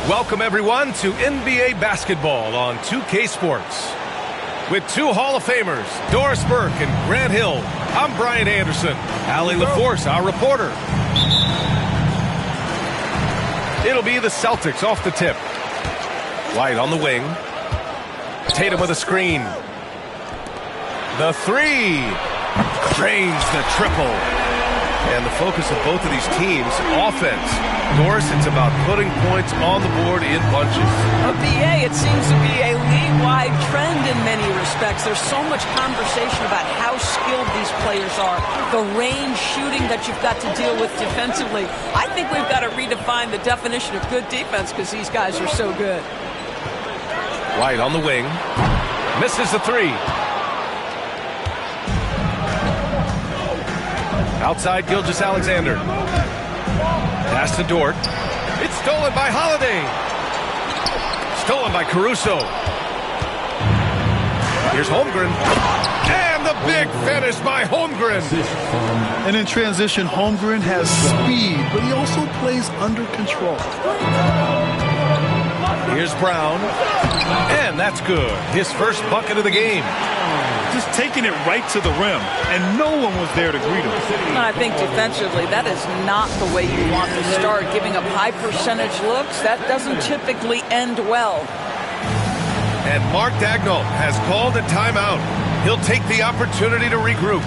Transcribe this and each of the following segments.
Welcome, everyone, to NBA basketball on 2K Sports. With two Hall of Famers, Doris Burke and Grant Hill, I'm Brian Anderson. Allie LaForce, our reporter. It'll be the Celtics off the tip. White on the wing. Tatum with a screen. The three. Drains the triple. And the focus of both of these teams, offense. Doris, it's about putting points on the board in bunches. BA, it seems to be a league-wide trend in many respects. There's so much conversation about how skilled these players are, the range shooting that you've got to deal with defensively. I think we've got to redefine the definition of good defense because these guys are so good. White on the wing. Misses the three. Outside Gilgeous-Alexander. Pass to Dort. It's stolen by Holiday. Stolen by Caruso. Here's Holmgren. And the big finish by Holmgren. And in transition, Holmgren has speed, but he also plays under control. Here's Brown. And that's good. His first bucket of the game. Just taking it right to the rim, and no one was there to greet him. I think defensively, that is not the way you want to start. Giving up high percentage looks, that doesn't typically end well. And Mark Dagnall has called a timeout. He'll take the opportunity to regroup.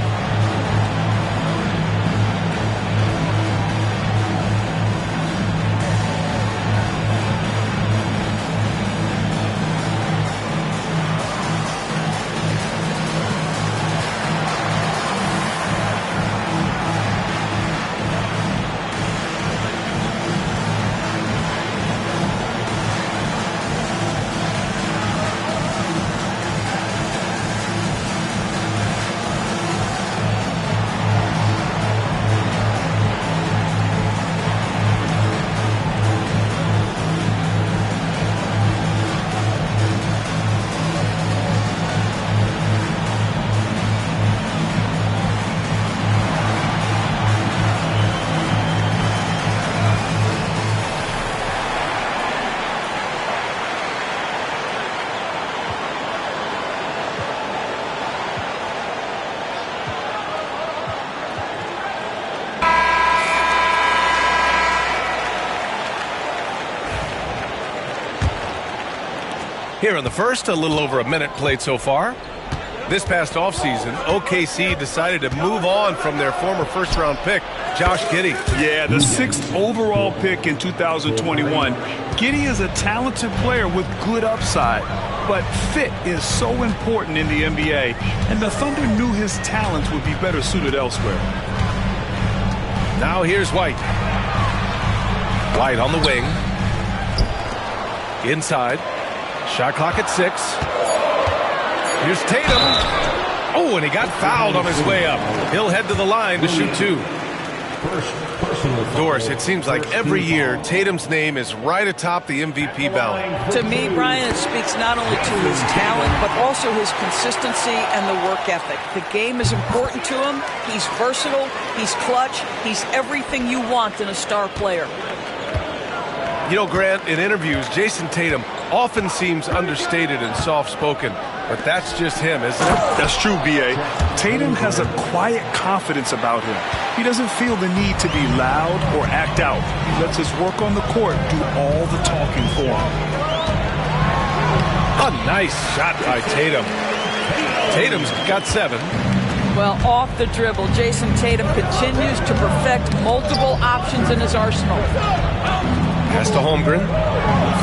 Here in the first, a little over a minute played so far. This past offseason, OKC decided to move on from their former first-round pick, Josh Giddey. Yeah, the 6th overall pick in 2021. Giddey is a talented player with good upside, but fit is so important in the NBA, and the Thunder knew his talents would be better suited elsewhere. Now here's White. White on the wing. Inside. Shot clock at 6. Here's Tatum. Oh, and he got fouled on his way up. He'll head to the line to shoot 2. Doris, it seems like every year Tatum's name is right atop the MVP ballot. To me, Brian, it speaks not only to his talent, but also his consistency and the work ethic. The game is important to him. He's versatile. He's clutch. He's everything you want in a star player. You know, Grant, in interviews, Jason Tatum often seems understated and soft-spoken, but that's just him, isn't it? That's true, B.A. Tatum has a quiet confidence about him. He doesn't feel the need to be loud or act out. He lets his work on the court do all the talking for him. A nice shot by Tatum. Tatum's got 7. Well, off the dribble, Jason Tatum continues to perfect multiple options in his arsenal. Pass to Holmgren.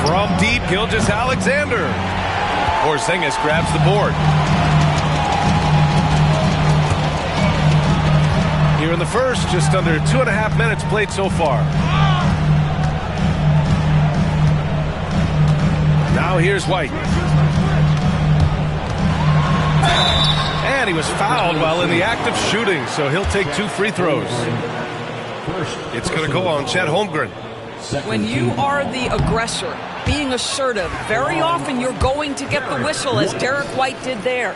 From deep, Gilgeous-Alexander. Porzingis grabs the board. Here in the first, just under 2.5 minutes played so far. Now here's White. And he was fouled while in the act of shooting, so he'll take 2 free throws. It's going to go on Chet Holmgren. When you are the aggressor, being assertive, very often you're going to get the whistle, as Derek White did there.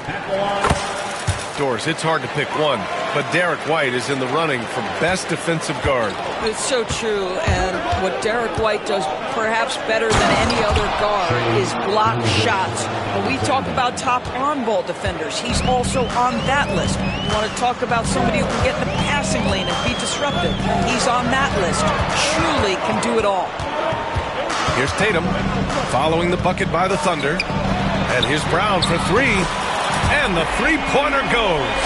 Doors, it's hard to pick one, but Derek White is in the running for best defensive guard. It's so true, and what Derek White does perhaps better than any other guard is block shots. When we talk about top on-ball defenders, he's also on that list. You want to talk about somebody who can get in the passing lane and be disruptive. He's on that list. Truly can do it all. Here's Tatum, following the bucket by the Thunder. And here's Brown for 3. And the three-pointer goes.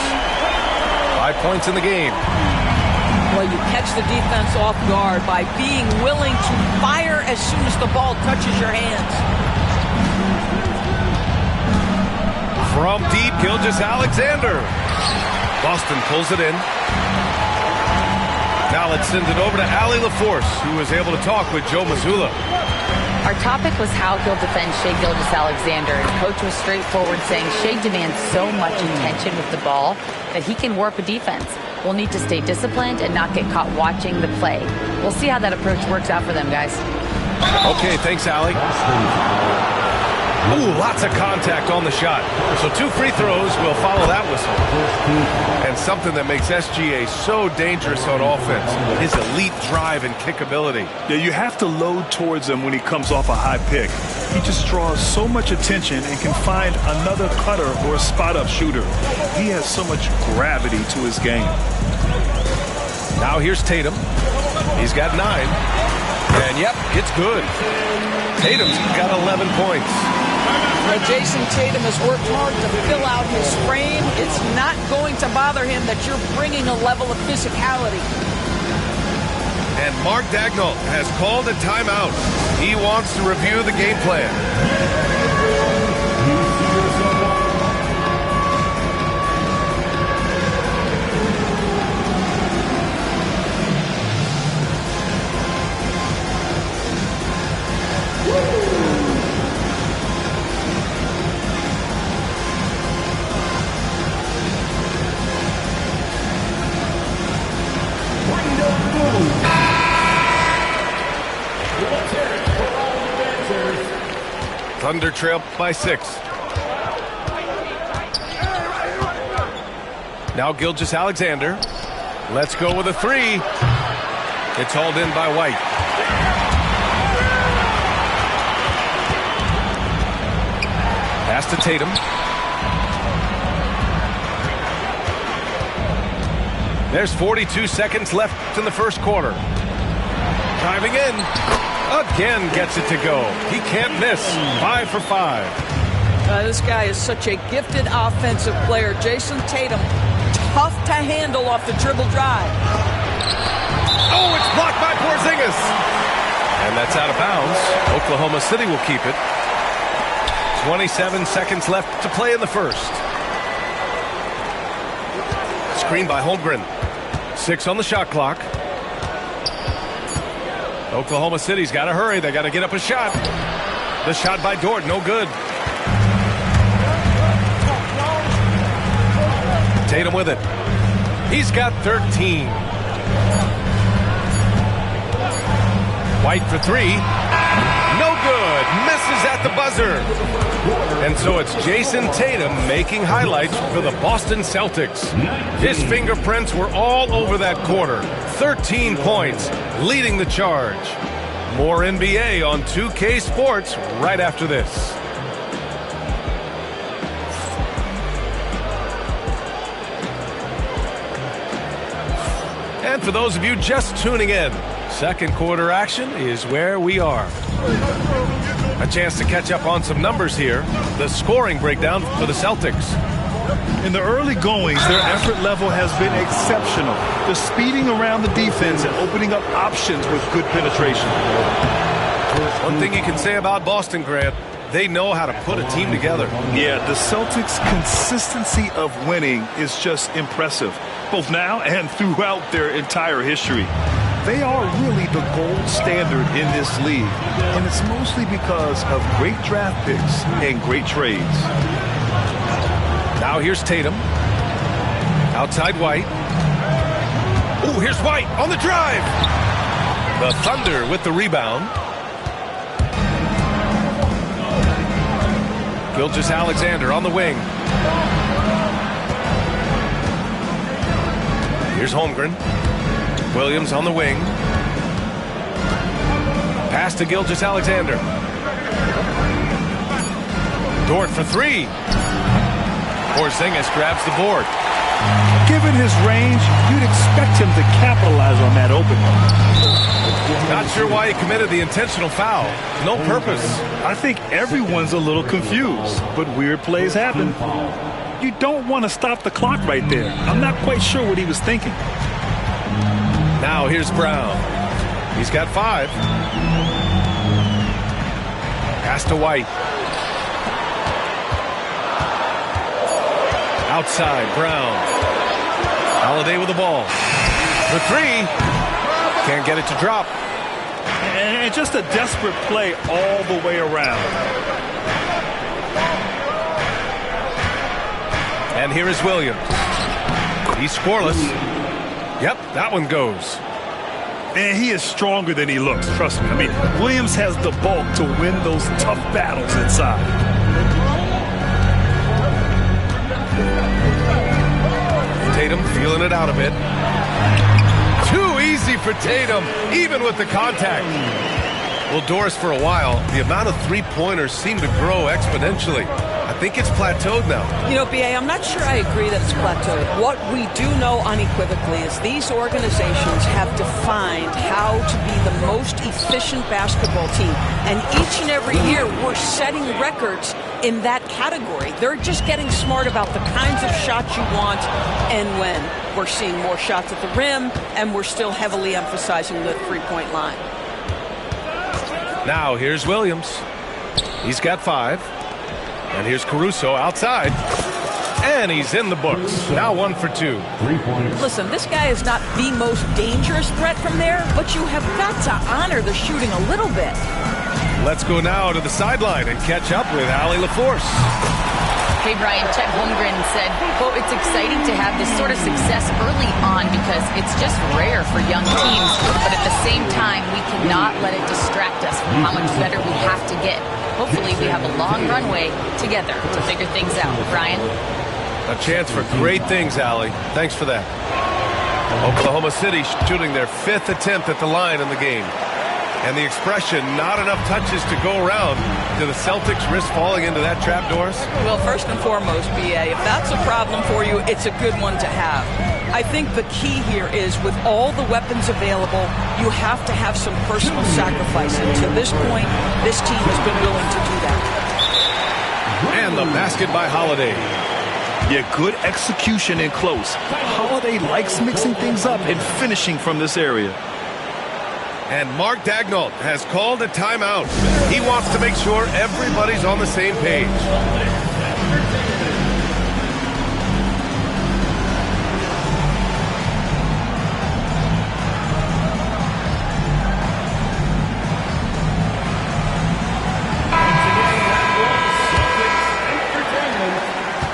5 points in the game. Well, you catch the defense off guard by being willing to fire as soon as the ball touches your hands. From deep, Gilgeous-Alexander. Boston pulls it in. Now let's send it over to Allie LaForce, who was able to talk with Joe Mazzulla. Our topic was how he'll defend Shai Gilgeous-Alexander. And Coach was straightforward, saying Shai demands so much attention with the ball that he can warp a defense. We'll need to stay disciplined and not get caught watching the play. We'll see how that approach works out for them, guys. Okay, thanks, Allie. Ooh, lots of contact on the shot. So 2 free throws will follow that whistle. And something that makes SGA so dangerous on offense, his elite drive and kickability. Yeah, you have to load towards him when he comes off a high pick. He just draws so much attention and can find another cutter or a spot-up shooter. He has so much gravity to his game. Now here's Tatum. He's got 9. And yep, it's good. Tatum's got 11 points. Now, Jason Tatum has worked hard to fill out his frame. It's not going to bother him that you're bringing a level of physicality. And Mark Daigneault has called a timeout. He wants to review the game plan. Thunder trail by 6. Now Gilgeous-Alexander. Let's go with a 3. It's hauled in by White. Pass to Tatum. There's 42 seconds left in the first quarter. Driving in. Again gets it to go. He can't miss. 5 for 5. This guy is such a gifted offensive player. Jason Tatum, tough to handle off the dribble drive. Oh, it's blocked by Porzingis. And that's out of bounds. Oklahoma City will keep it. 27 seconds left to play in the first. Screen by Holmgren. 6 on the shot clock. Oklahoma City's got to hurry. They got to get up a shot. The shot by Dort, no good. Tatum with it. He's got 13. White for 3. No good. Misses at the buzzer. And so it's Jason Tatum making highlights for the Boston Celtics. His fingerprints were all over that quarter. 13 points, leading the charge. More NBA on 2K Sports right after this. And for those of you just tuning in, second quarter action is where we are. A chance to catch up on some numbers here. The scoring breakdown for the Celtics. In the early goings, their effort level has been exceptional. They're speeding around the defense and opening up options with good penetration. One thing you can say about Boston, Grant, they know how to put a team together. Yeah, the Celtics' consistency of winning is just impressive, both now and throughout their entire history. They are really the gold standard in this league, and it's mostly because of great draft picks and great trades. Now here's Tatum. Outside White. Oh, here's White on the drive. The Thunder with the rebound. Gilgeous-Alexander on the wing. Here's Holmgren. Williams on the wing. Pass to Gilgeous-Alexander. Dort for three. Porzingis grabs the board. Given his range, you'd expect him to capitalize on that opening. Not sure why he committed the intentional foul. No purpose. I think everyone's a little confused, but weird plays happen. You don't want to stop the clock right there. I'm not quite sure what he was thinking. Now here's Brown. He's got 5. Pass to White. Outside, Brown. Holiday with the ball. The 3. Can't get it to drop. And just a desperate play all the way around. And here is Williams. He's scoreless. Yep, that one goes. And he is stronger than he looks, trust me. I mean, Williams has the bulk to win those tough battles inside. Tatum feeling it out a bit. Too easy for Tatum, even with the contact. Well, Doris, for a while, the amount of three-pointers seemed to grow exponentially. I think it's plateaued now. You know, B.A., I'm not sure I agree that it's plateaued. What we do know unequivocally is these organizations have defined how to be the most efficient basketball team. And each and every year, we're setting records in that category. They're just getting smart about the kinds of shots you want and when. We're seeing more shots at the rim, and we're still heavily emphasizing the three-point line. Now here's Williams. He's got 5. And here's Caruso outside. And he's in the books. Now 1 for 2. Listen, this guy is not the most dangerous threat from there, but you have got to honor the shooting a little bit. Let's go now to the sideline and catch up with Allie LaForce. Hey, Brian, Chet Holmgren said, quote, it's exciting to have this sort of success early on because it's just rare for young teams. But at the same time, we cannot let it distract us from how much better we have to get. Hopefully, we have a long runway together to figure things out. Brian? A chance for great things, Allie. Thanks for that. Oklahoma City shooting their 5th attempt at the line in the game. And the expression, not enough touches to go around. Do the Celtics risk falling into that trap, Doris? Well, first and foremost, B.A., if that's a problem for you, it's a good one to have. I think the key here is with all the weapons available, you have to have some personal sacrifice. And to this point, this team has been willing to do that. And the basket by Holiday. Yeah, good execution in close. Holiday likes mixing things up and finishing from this area. And Mark Daigneault has called a timeout. He wants to make sure everybody's on the same page.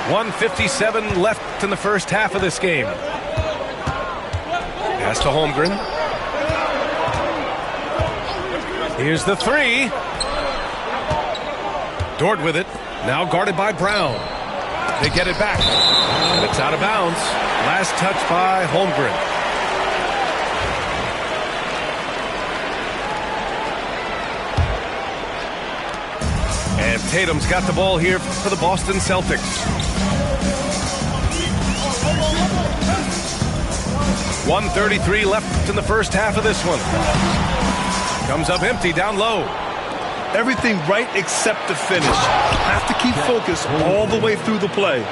.157 left in the first half of this game. Pass to Holmgren. Here's the 3. Dort with it. Now guarded by Brown. They get it back. And it's out of bounds. Last touch by Holmgren. And Tatum's got the ball here for the Boston Celtics. 1:33 left in the first half of this one. Comes up empty down low. Everything right except the finish. Have to keep focus all the way through the play.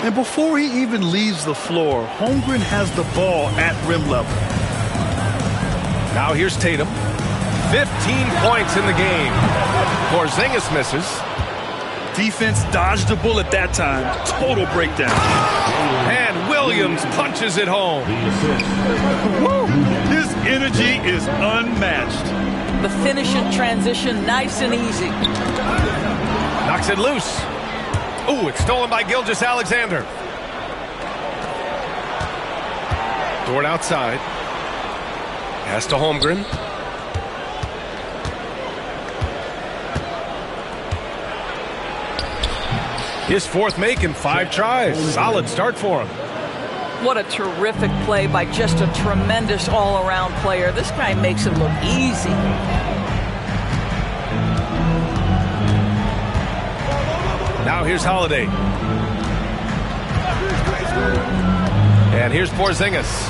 And before he even leaves the floor, Holmgren has the ball at rim level. Now here's Tatum. 15 points in the game. Porzingis misses. Defense dodged the bullet that time. Total breakdown. And Williams punches it home. Woo! His energy is unmatched. The finish in transition, nice and easy. Knocks it loose. Ooh, it's stolen by Gilgeous-Alexander. Dort outside. Pass to Holmgren. His fourth make in 5 tries. Solid start for him. What a terrific play by just a tremendous all-around player. This guy makes it look easy. Now here's Holiday. And here's Porzingis.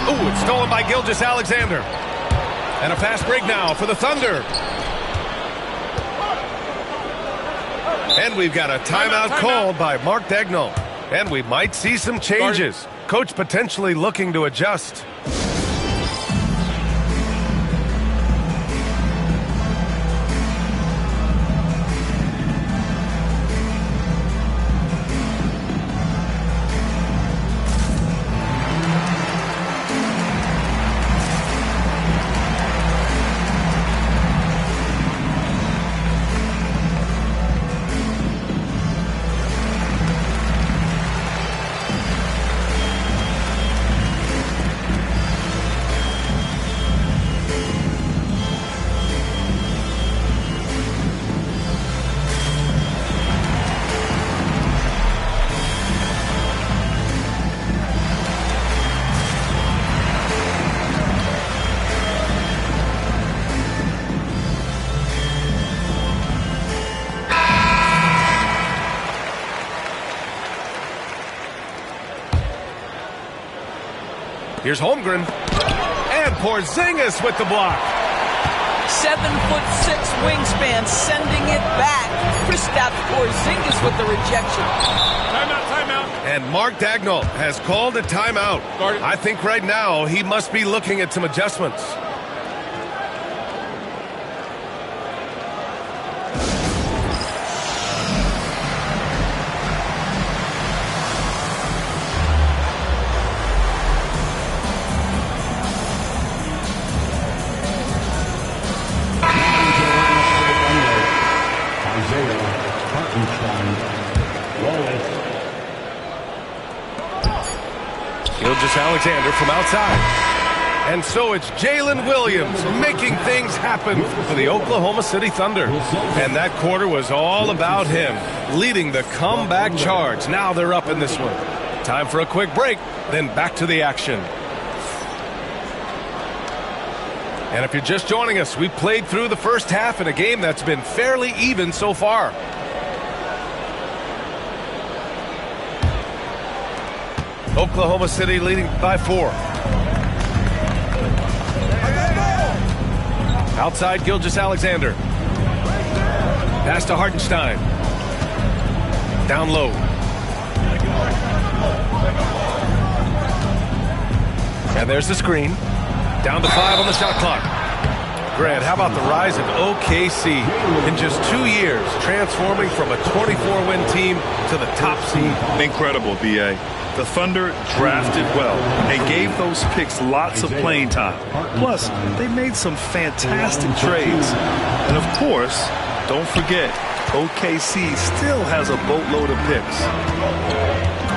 Ooh, it's stolen by Gilgeous-Alexander. And a fast break now for the Thunder. And we've got a timeout called by Mark Daigneault. And we might see some changes. Coach potentially looking to adjust. Here's Holmgren. And Porzingis with the block. 7'6" wingspan, sending it back. Kristaps Porzingis with the rejection. Timeout. And Mark Daigneault has called a timeout. I think right now he must be looking at some adjustments. Gilgeous-Alexander from outside. And so it's Jalen Williams making things happen for the Oklahoma City Thunder. And that quarter was all about him, leading the comeback charge. Now they're up in this one. Time for a quick break, then back to the action. And if you're just joining us, we played through the first half in a game that's been fairly even so far. Oklahoma City leading by 4. Outside Gilgeous-Alexander. Pass to Hartenstein. Down low. And there's the screen. Down to 5 on the shot clock. Grant, how about the rise of OKC in just 2 years, transforming from a 24-win team to the top seed? Incredible, B.A. The Thunder drafted well and gave those picks lots of playing time. Plus, they made some fantastic trades. And of course, don't forget, OKC still has a boatload of picks.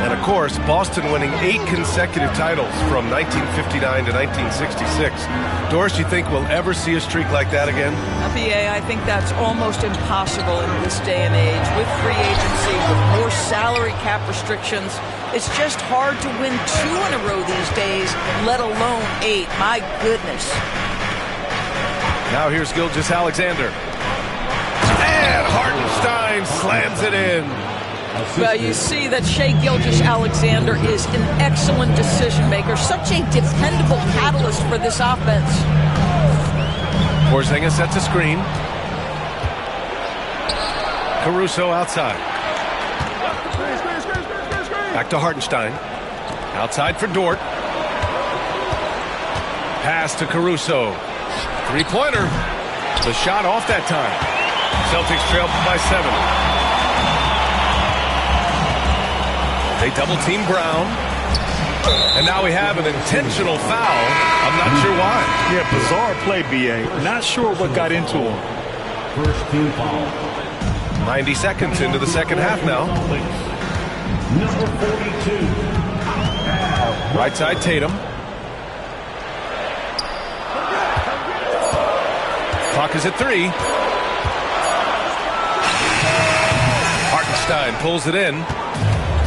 And of course, Boston winning 8 consecutive titles from 1959 to 1966. Doris, you think we'll ever see a streak like that again? BA, I think that's almost impossible in this day and age. With free agency, with more salary cap restrictions, it's just hard to win 2 in a row these days, let alone 8. My goodness. Now here's Gilgeous-Alexander. And Hartenstein slams it in. Well, you see that Shai Gilgeous-Alexander is an excellent decision maker, such a dependable catalyst for this offense. Porzingis sets a screen. Caruso outside. Back to Hartenstein. Outside for Dort. Pass to Caruso. Three-pointer. The shot off that time. Celtics trail by 7. They double-team Brown. And now we have an intentional foul. I'm not sure why. Yeah, bizarre play, B.A. Not sure what got into him. First team foul. 90 seconds into the second half now. Number 42. Right side Tatum. Clock is at 3. Hartenstein pulls it in.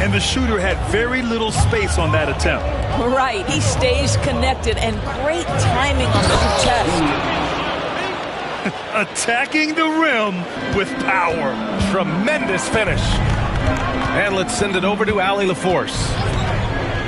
And the shooter had very little space on that attempt. Right, he stays connected, and great timing on the contest. Attacking the rim with power. Tremendous finish. And let's send it over to Allie LaForce.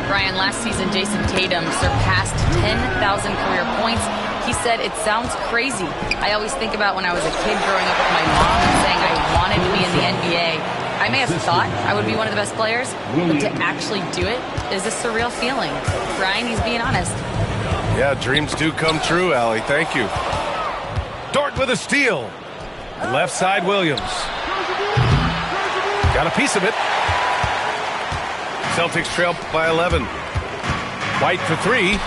Brian, last season, Jason Tatum surpassed 10,000 career points. He said, "It sounds crazy. I always think about when I was a kid growing up with my mom and saying I wanted to be in the NBA. I may have thought I would be one of the best players, but to actually do it is a surreal feeling." Brian, he's being honest. Yeah, dreams do come true, Allie. Thank you. Dort with a steal. Left side Williams. Got a piece of it. Celtics trail by 11. White for 3.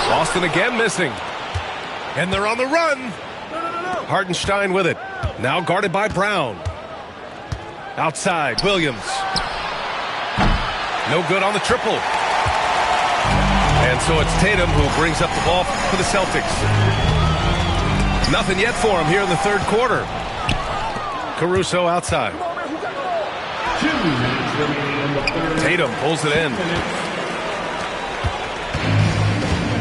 Boston again missing. And they're on the run. Hartenstein with it. Now guarded by Brown. Outside, Williams. No good on the triple. And so it's Tatum who brings up the ball for the Celtics. Nothing yet for him here in the third quarter. Caruso outside. 2 minutes remaining in the third. Tatum pulls it in.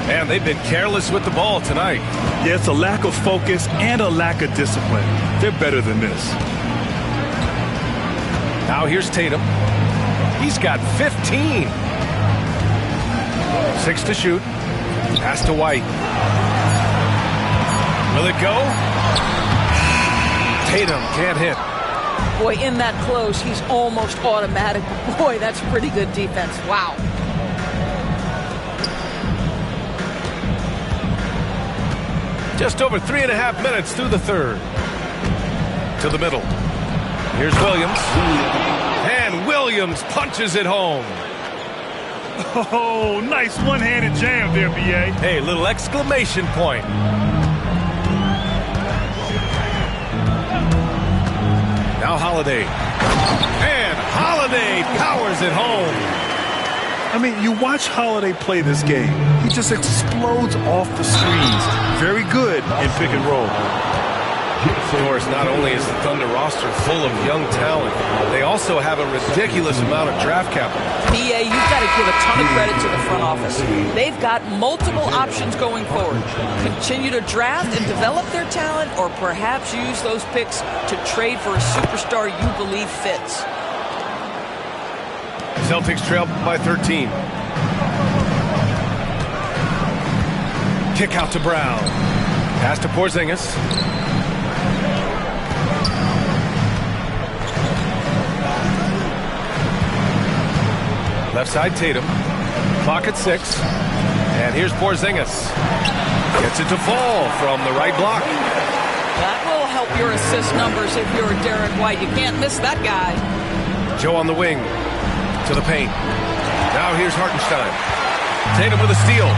And they've been careless with the ball tonight. Yeah, it's a lack of focus and a lack of discipline. They're better than this. Now here's Tatum. He's got 15. 6 to shoot. Pass to White. Will it go? Tatum can't hit. Boy, in that close, he's almost automatic. Boy, that's pretty good defense. Wow. Just over 3.5 minutes through the third. To the middle. Here's Williams. And Williams punches it home. Oh, nice one-handed jam there, B.A. Hey, little exclamation point. Now Holiday. And Holiday powers it home. I mean, you watch Holiday play this game. He just explodes off the screens. Very good in pick and roll. Of course, not only is the Thunder roster full of young talent, they also have a ridiculous amount of draft capital. BA, you've got to give a ton of credit to the front office. They've got multiple options going forward. Continue to draft and develop their talent, or perhaps use those picks to trade for a superstar you believe fits. Celtics trail by 13. Kick out to Brown. Pass to Porzingis. Left side Tatum. Clock at 6. And here's Porzingis. Gets it to fall from the right block. That will help your assist numbers if you're Derek White. You can't miss that guy. Joe on the wing. To the paint. Now here's Hartenstein. Tatum with a steal.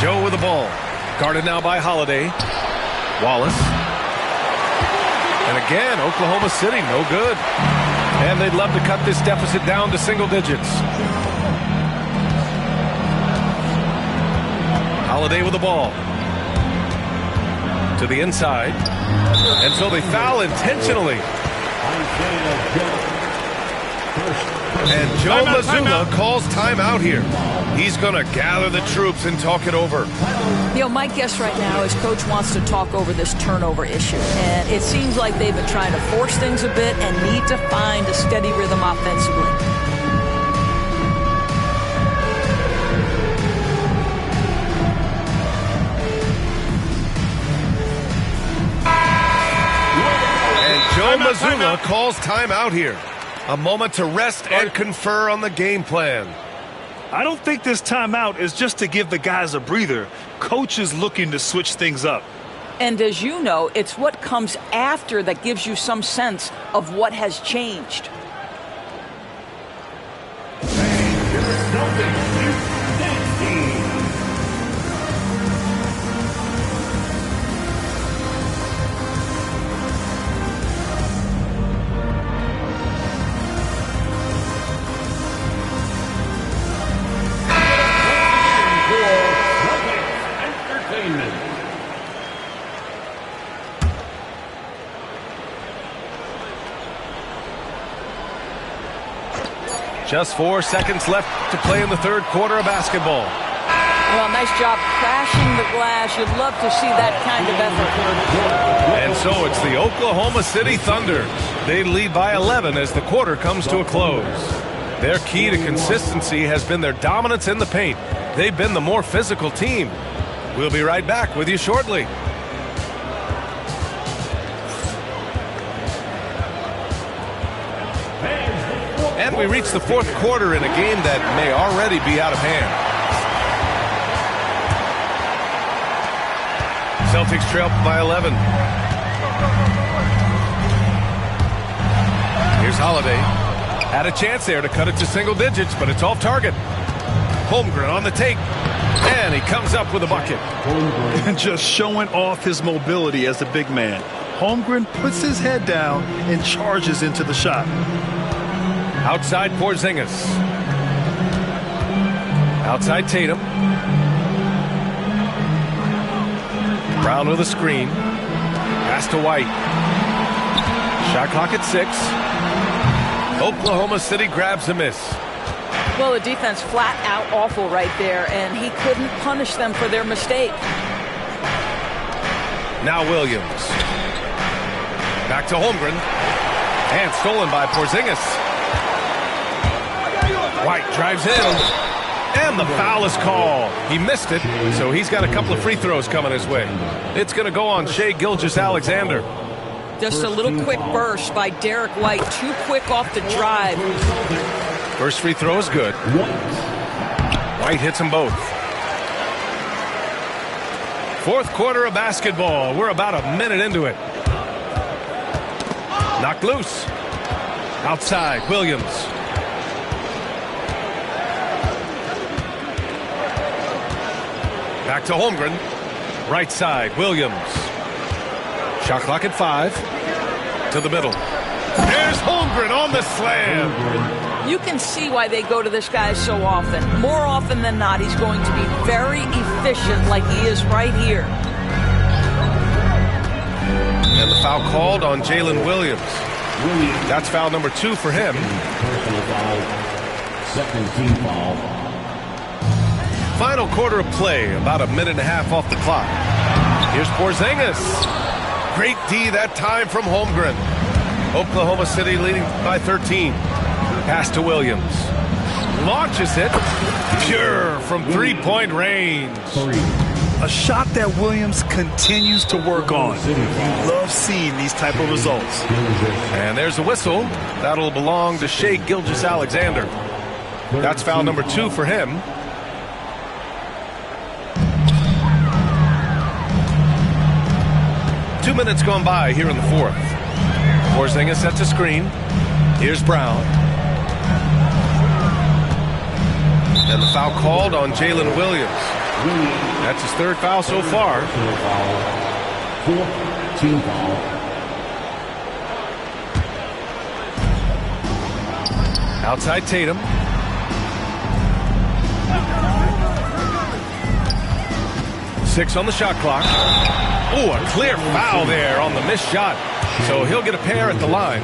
Joe with the ball. Guarded now by Holiday. Wallace. And again, Oklahoma City, no good. And they'd love to cut this deficit down to single digits. Holiday with the ball. To the inside. And so they foul intentionally. And Joe Mazzulla calls timeout here. He's going to gather the troops and talk it over. You know, my guess right now is Coach wants to talk over this turnover issue. And it seems like they've been trying to force things a bit and need to find a steady rhythm offensively. And Joe Mazzulla calls timeout here. A moment to rest and confer on the game plan. I don't think this timeout is just to give the guys a breather. Coach is looking to switch things up. And as you know, it's what comes after that gives you some sense of what has changed. Just 4 seconds left to play in the third quarter of basketball. Well, nice job crashing the glass. You'd love to see that kind of effort. And so it's the Oklahoma City Thunder. They lead by 11 as the quarter comes to a close. Their key to consistency has been their dominance in the paint. They've been the more physical team. We'll be right back with you shortly. And we reach the fourth quarter in a game that may already be out of hand. Celtics trail by 11. Here's Holiday. Had a chance there to cut it to single digits, but it's off target. Holmgren on the take. And he comes up with a bucket. Just showing off his mobility as a big man. Holmgren puts his head down and charges into the shot. Outside Porzingis. Outside Tatum. Brown with a screen. Pass to White. Shot clock at 6. Oklahoma City grabs a miss. Well, the defense flat out awful right there, and he couldn't punish them for their mistake. Now Williams. Back to Holmgren. And stolen by Porzingis. White drives in, and the foul is called. He missed it, so he's got a couple of free throws coming his way. It's going to go on Shai Gilgeous-Alexander. Just a little quick burst by Derek White. Too quick off the drive. First free throw is good. White hits them both. Fourth quarter of basketball. We're about a minute into it. Knocked loose. Outside, Williams. Back to Holmgren. Right side, Williams. Shot clock at 5. To the middle. There's Holmgren on the slam. You can see why they go to this guy so often. More often than not, he's going to be very efficient like he is right here. And the foul called on Jalen Williams. That's foul number 2 for him. Personal foul. Second team foul. Final quarter of play, about a minute and a half off the clock. Here's Porzingis. Great D that time from Holmgren. Oklahoma City leading by 13. Pass to Williams. Launches it. Pure from three-point range. A shot that Williams continues to work on. Love seeing these type of results. And there's the whistle. That'll belong to Shai Gilgeous-Alexander. That's foul number 2 for him. Two minutes gone by here in the fourth. Porzingis sets a screen. Here's Brown. And the foul called on Jalen Williams. That's his third foul so far. Fourth team foul. Outside Tatum. Six on the shot clock. Oh, a clear foul there on the missed shot. So he'll get a pair at the line.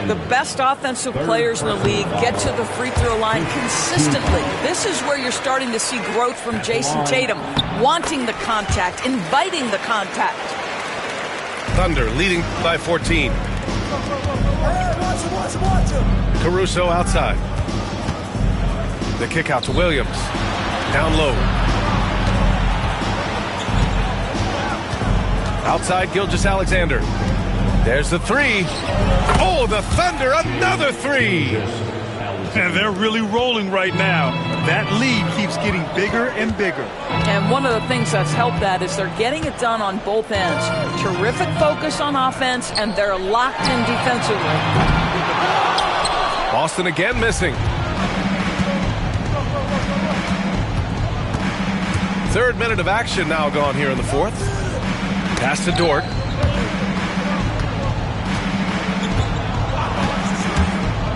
The best offensive players in the league get to the free throw line consistently. This is where you're starting to see growth from Jason Tatum, wanting the contact, inviting the contact. Thunder leading by 14. Caruso outside. The kick out to Williams. Down low. Outside Gilgeous-Alexander. There's the three. Oh, the Thunder, another three. And they're really rolling right now. That lead keeps getting bigger and bigger. And one of the things that's helped that is they're getting it done on both ends. Terrific focus on offense, and they're locked in defensively. Boston again missing. Third minute of action now gone here in the fourth. Pass to Dort.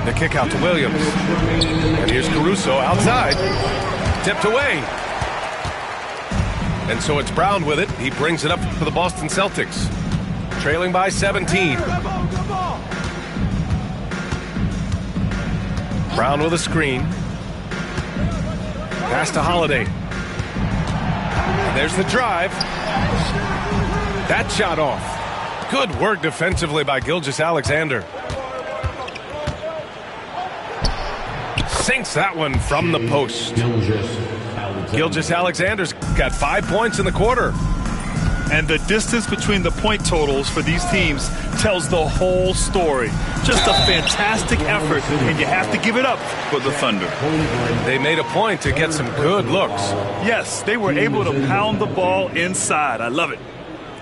The kick out to Williams. And here's Caruso outside. Tipped away. And so it's Brown with it. He brings it up for the Boston Celtics. Trailing by 17. Brown with a screen. Pass to Holiday. And there's the drive. That shot off. Good work defensively by Gilgeous-Alexander. Sinks that one from the post. Gilgeous-Alexander's got 5 points in the quarter. And the distance between the point totals for these teams tells the whole story. Just a fantastic effort, and you have to give it up for the Thunder. They made a point to get some good looks. Yes, they were able to pound the ball inside. I love it.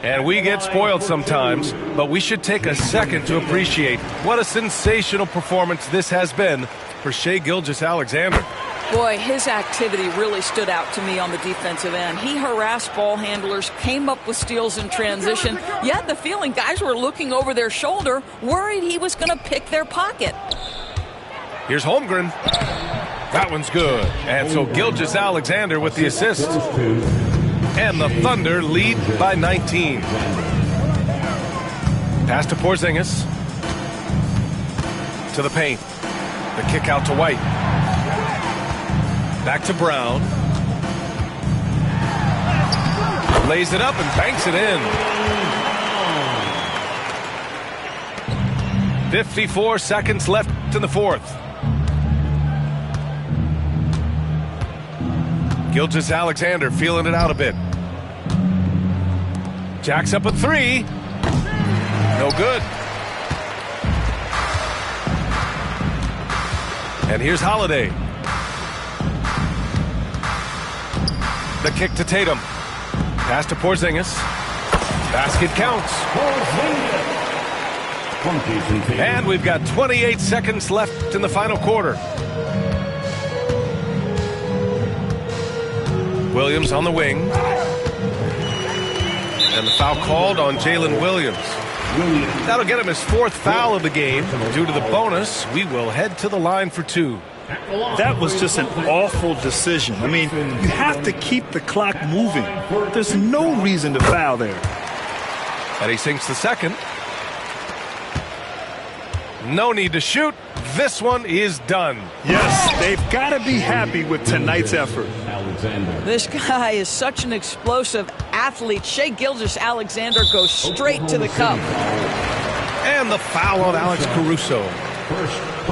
And we get spoiled sometimes, but we should take a second to appreciate what a sensational performance this has been for Shai Gilgeous-Alexander. Boy, his activity really stood out to me on the defensive end. He harassed ball handlers, came up with steals in transition. You had the feeling guys were looking over their shoulder, worried he was going to pick their pocket. Here's Holmgren. That one's good. And so Gilgeous-Alexander with the assist. And the Thunder lead by 19. Pass to Porzingis. To the paint. The kick out to White. Back to Brown. Lays it up and banks it in. 54 seconds left in the fourth. Gilgeous-Alexander feeling it out a bit. Jacks up a three. No good. And here's Holiday. The kick to Tatum. Pass to Porzingis. Basket counts. And we've got 28 seconds left in the final quarter. Williams on the wing. And the foul called on Jalen Williams. That'll get him his fourth foul of the game. Due to the bonus, we will head to the line for two. That was just an awful decision. I mean, you have to keep the clock moving. There's no reason to foul there. And he sinks the second. No need to shoot. This one is done. Yes, they've got to be happy with tonight's effort. This guy is such an explosive athlete. Shai Gilgeous-Alexander goes straight to the cup. And the foul on Alex Caruso.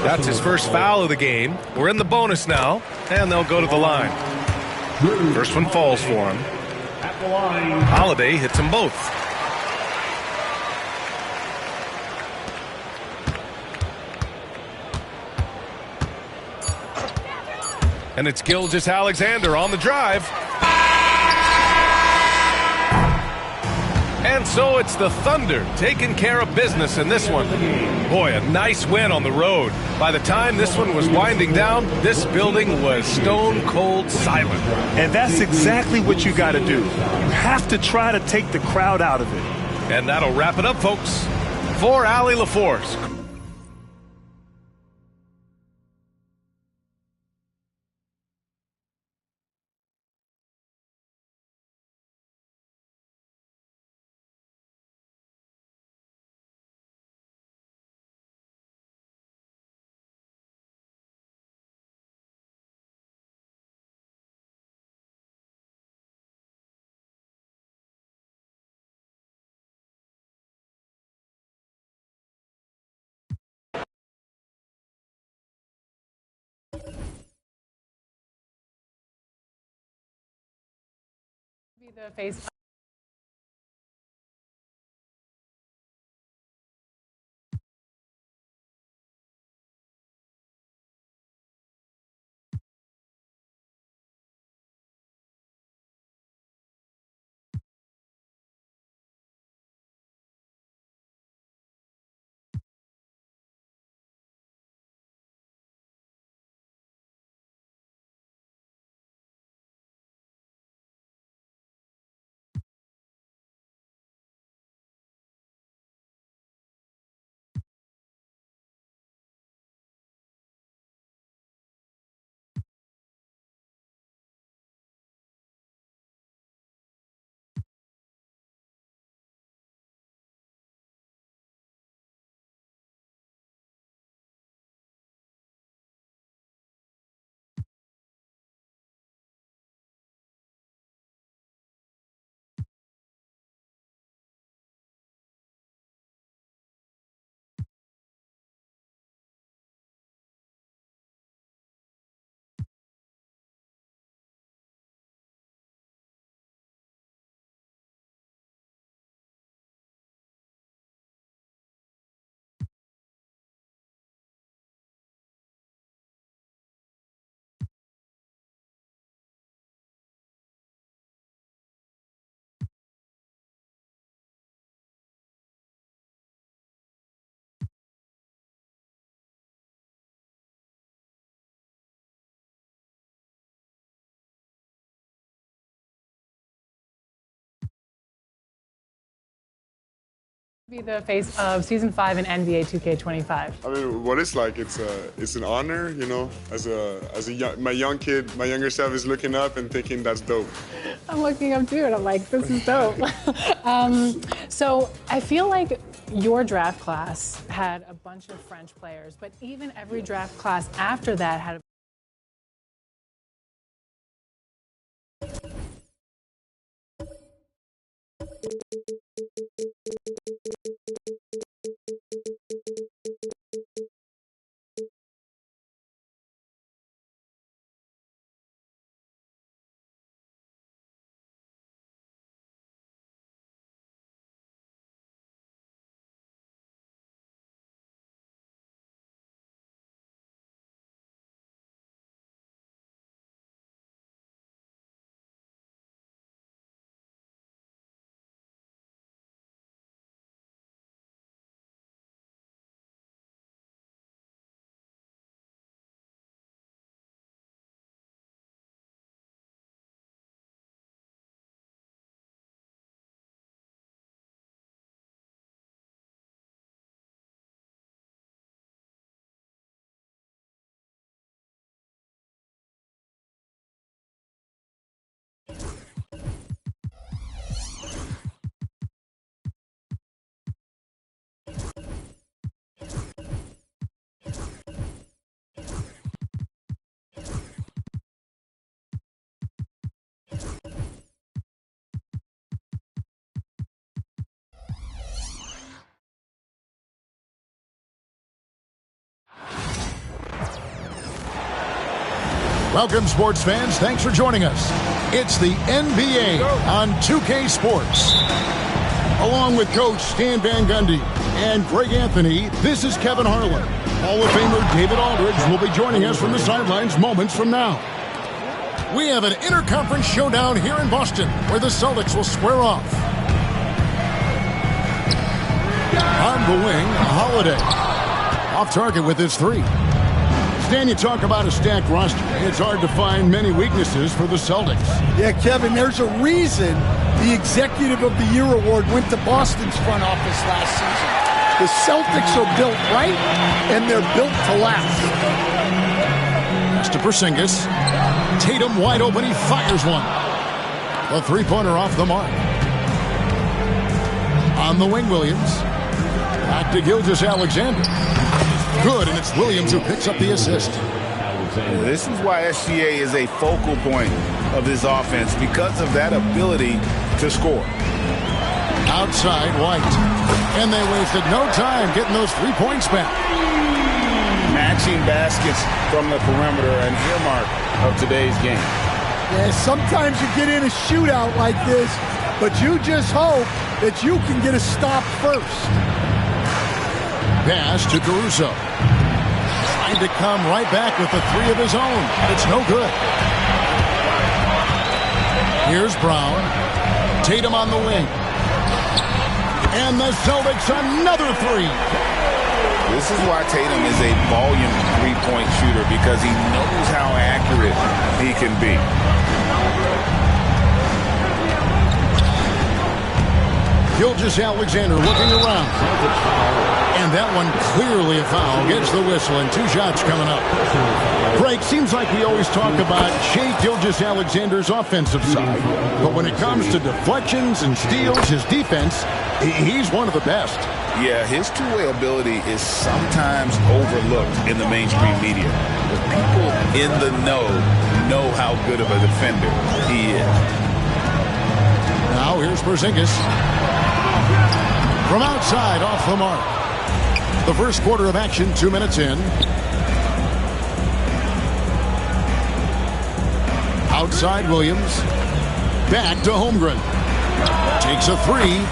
That's his first foul of the game. We're in the bonus now, and they'll go to the line. First one falls for him. Holiday hits them both. And it's Gilgeous-Alexander on the drive. And so it's the Thunder taking care of business in this one. Boy, a nice win on the road. By the time this one was winding down, this building was stone cold silent. And that's exactly what you got to do. You have to try to take the crowd out of it. And that'll wrap it up, folks. For Allie LaForce. The face Be the face of Season 5 in NBA 2K25. I mean, what it's like, it's an honor, you know, my younger self is looking up and thinking that's dope. I'm looking up too, and I'm like, this is dope. So I feel like your draft class had a bunch of French players, but even every draft class after that had a Welcome, sports fans. Thanks for joining us. It's the NBA on 2K Sports. Along with Coach Stan Van Gundy and Greg Anthony, this is Kevin Harlan. Hall of Famer David Aldridge will be joining us from the sidelines moments from now. We have an interconference showdown here in Boston where the Celtics will square off. On the wing, Holiday. Off target with his three. Stan, you talk about a stacked roster. It's hard to find many weaknesses for the Celtics. Yeah, Kevin, there's a reason the Executive of the Year award went to Boston's front office last season. The Celtics are built right, and they're built to last. Pass to Porzingis. Tatum wide open. He fires one. A three-pointer off the mark. On the wing, Williams. Back to Gilgeous-Alexander. Good, and it's Williams who picks up the assist. This is why SGA is a focal point of this offense, because of that ability to score. Outside, White. And they wasted no time getting those 3 points back. Matching baskets from the perimeter, an earmark of today's game. Yeah, sometimes you get in a shootout like this, but you just hope that you can get a stop first. Pass to Caruso. Trying to come right back with a three of his own. It's no good. Here's Brown. Tatum on the wing. And the Celtics another three. This is why Tatum is a volume three-point shooter, because he knows how accurate he can be. Gilgeous-Alexander looking around. And that one clearly a foul. Gets the whistle, and 2 shots coming up. Greg, seems like we always talk about Shai Gilgeous-Alexander's offensive side. But when it comes to deflections and steals, his defense, he's one of the best. Yeah, his two-way ability is sometimes overlooked in the mainstream media. The people in the know how good of a defender he is. Now here's Porzingis. From outside, off the mark. The first quarter of action, 2 minutes in. Outside, Williams. Back to Holmgren. Takes a three.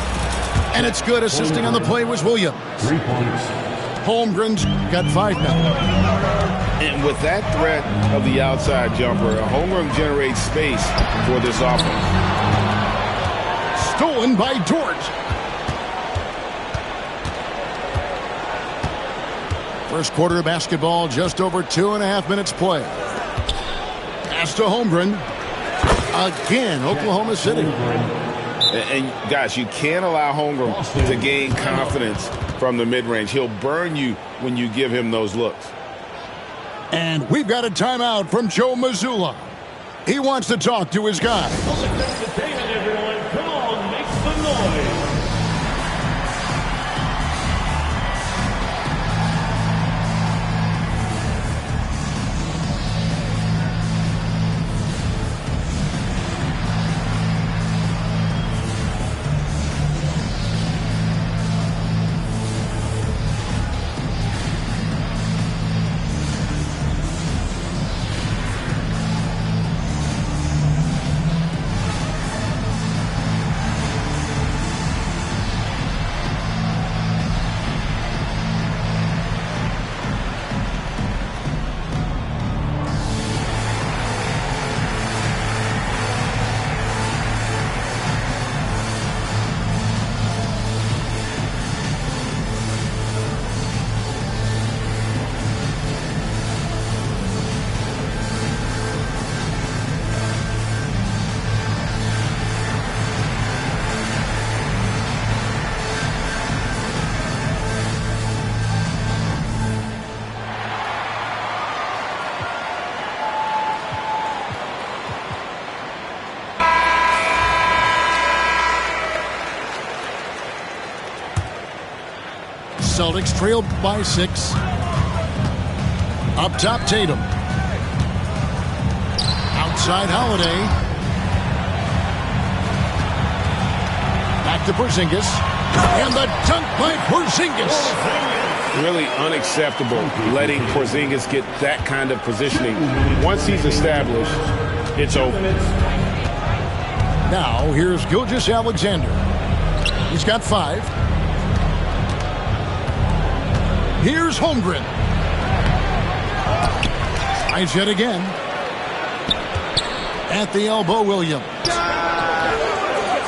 And it's good. Assisting on the play was Williams. 3 points. Holmgren's got 5 now. And with that threat of the outside jumper, Holmgren generates space for this offense. Stolen by George. First quarter of basketball, just over 2.5 minutes play. Pass to Holmgren. Again, Oklahoma City. And guys, you can't allow Holmgren to gain confidence from the mid-range. He'll burn you when you give him those looks. And we've got a timeout from Joe Mazzulla. He wants to talk to his guy. Everyone, come on, make some noise. Celtics trailed by 6. Up top, Tatum. Outside, Holiday. Back to Porzingis. And the dunk by Porzingis. Really unacceptable letting Porzingis get that kind of positioning. Once he's established, it's over. Now, here's Gilgeous-Alexander. He's got 5. Here's Holmgren. Tries yet again. At the elbow, Williams.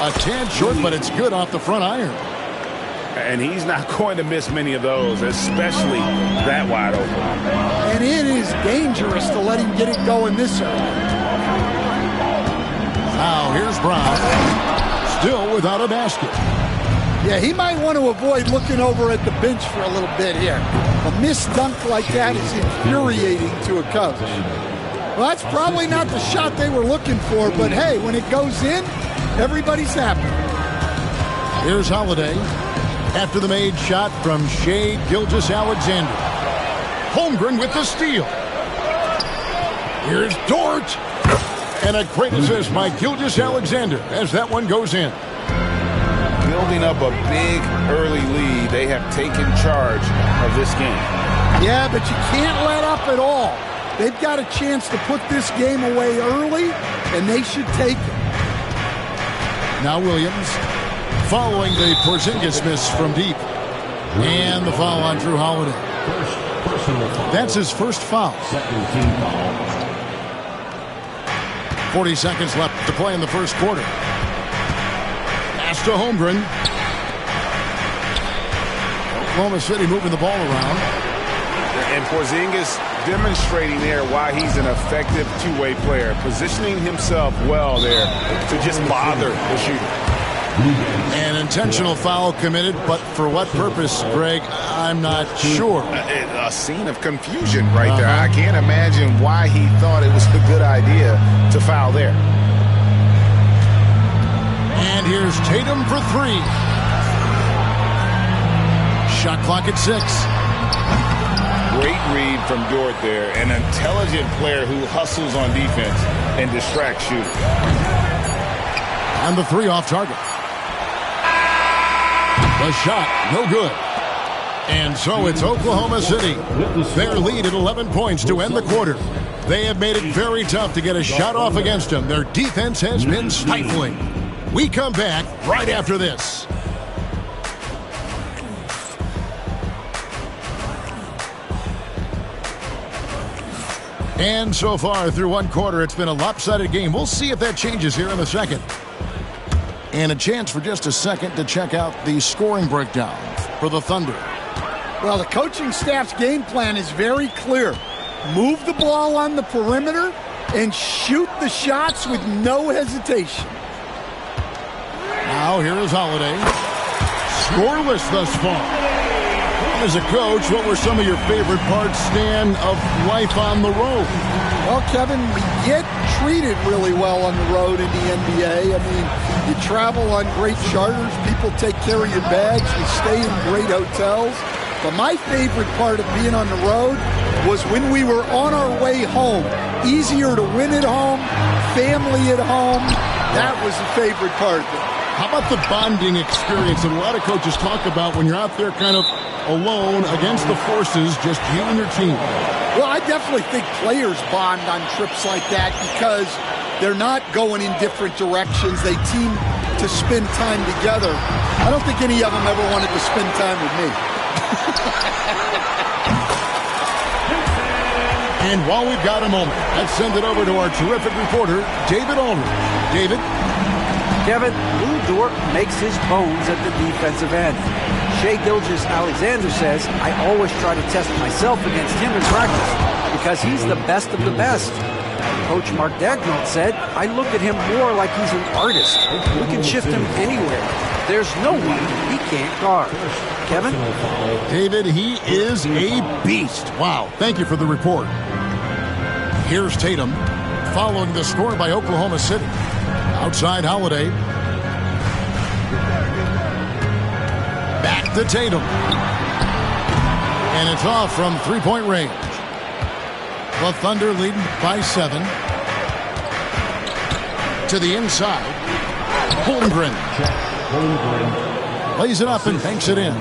A tad short, but it's good off the front iron. And he's not going to miss many of those, especially that wide open. And it is dangerous to let him get it going this early. Now, here's Brown. Still without a basket. Yeah, he might want to avoid looking over at the bench for a little bit here. A missed dunk like that is infuriating to a coach. Well, that's probably not the shot they were looking for, but hey, when it goes in, everybody's happy. Here's Holiday after the made shot from Shai Gilgeous-Alexander. Holmgren with the steal. Here's Dort. And a great assist by Gilgeous-Alexander as that one goes in. Building up a big early lead, they have taken charge of this game. Yeah, but you can't let up at all. They've got a chance to put this game away early, and they should take it. Now Williams following the Porzingis miss from deep. And the foul on Drew Holiday. That's his first foul. Second team foul. 40 seconds left to play in the first quarter. To Holmgren. Oklahoma City moving the ball around. And Porzingis demonstrating there why he's an effective two-way player, positioning himself well there to just bother the shooter. An intentional foul committed, but for what purpose, Greg? I'm not sure. A scene of confusion right there. I can't imagine why he thought it was a good idea to foul there. And here's Tatum for 3. Shot clock at 6. Great read from Dort there. An intelligent player who hustles on defense and distracts shooters. And the 3 off target. The shot, no good. And so it's Oklahoma City. Their lead at 11 points to end the quarter. They have made it very tough to get a shot off against them. Their defense has been stifling. We come back right after this. And so far through one quarter, it's been a lopsided game. We'll see if that changes here in the second. And a chance for just a second to check out the scoring breakdown for the Thunder. Well, the coaching staff's game plan is very clear. Move the ball on the perimeter and shoot the shots with no hesitation. Now Now here is Holiday. Scoreless thus far. As a coach, what were some of your favorite parts, Stan, of life on the road? Well, Kevin, we get treated really well on the road in the NBA. I mean, you travel on great charters. People take care of your bags. We stay in great hotels. But my favorite part of being on the road was when we were on our way home. Easier to win at home, family at home. That was the favorite part. How about the bonding experience that a lot of coaches talk about when you're out there kind of alone against the forces, just you and your team? Well, I definitely think players bond on trips like that because they're not going in different directions. They team to spend time together. I don't think any of them ever wanted to spend time with me. And while we've got a moment, let's send it over to our terrific reporter, David Aldridge. David? Kevin, Lou Dort makes his bones at the defensive end. Shai Gilgeous-Alexander says, I always try to test myself against him in practice because he's the best of the best. Coach Mark Dagnall said, I look at him more like he's an artist. We can shift him anywhere. There's no one he can't guard. Kevin? David, he is a beast. Wow. Thank you for the report. Here's Tatum following the score by Oklahoma City. Outside Holiday. Back to Tatum. And it's off from three-point range. The Thunder leading by 7. To the inside. Holmgren. Lays it up and banks it in.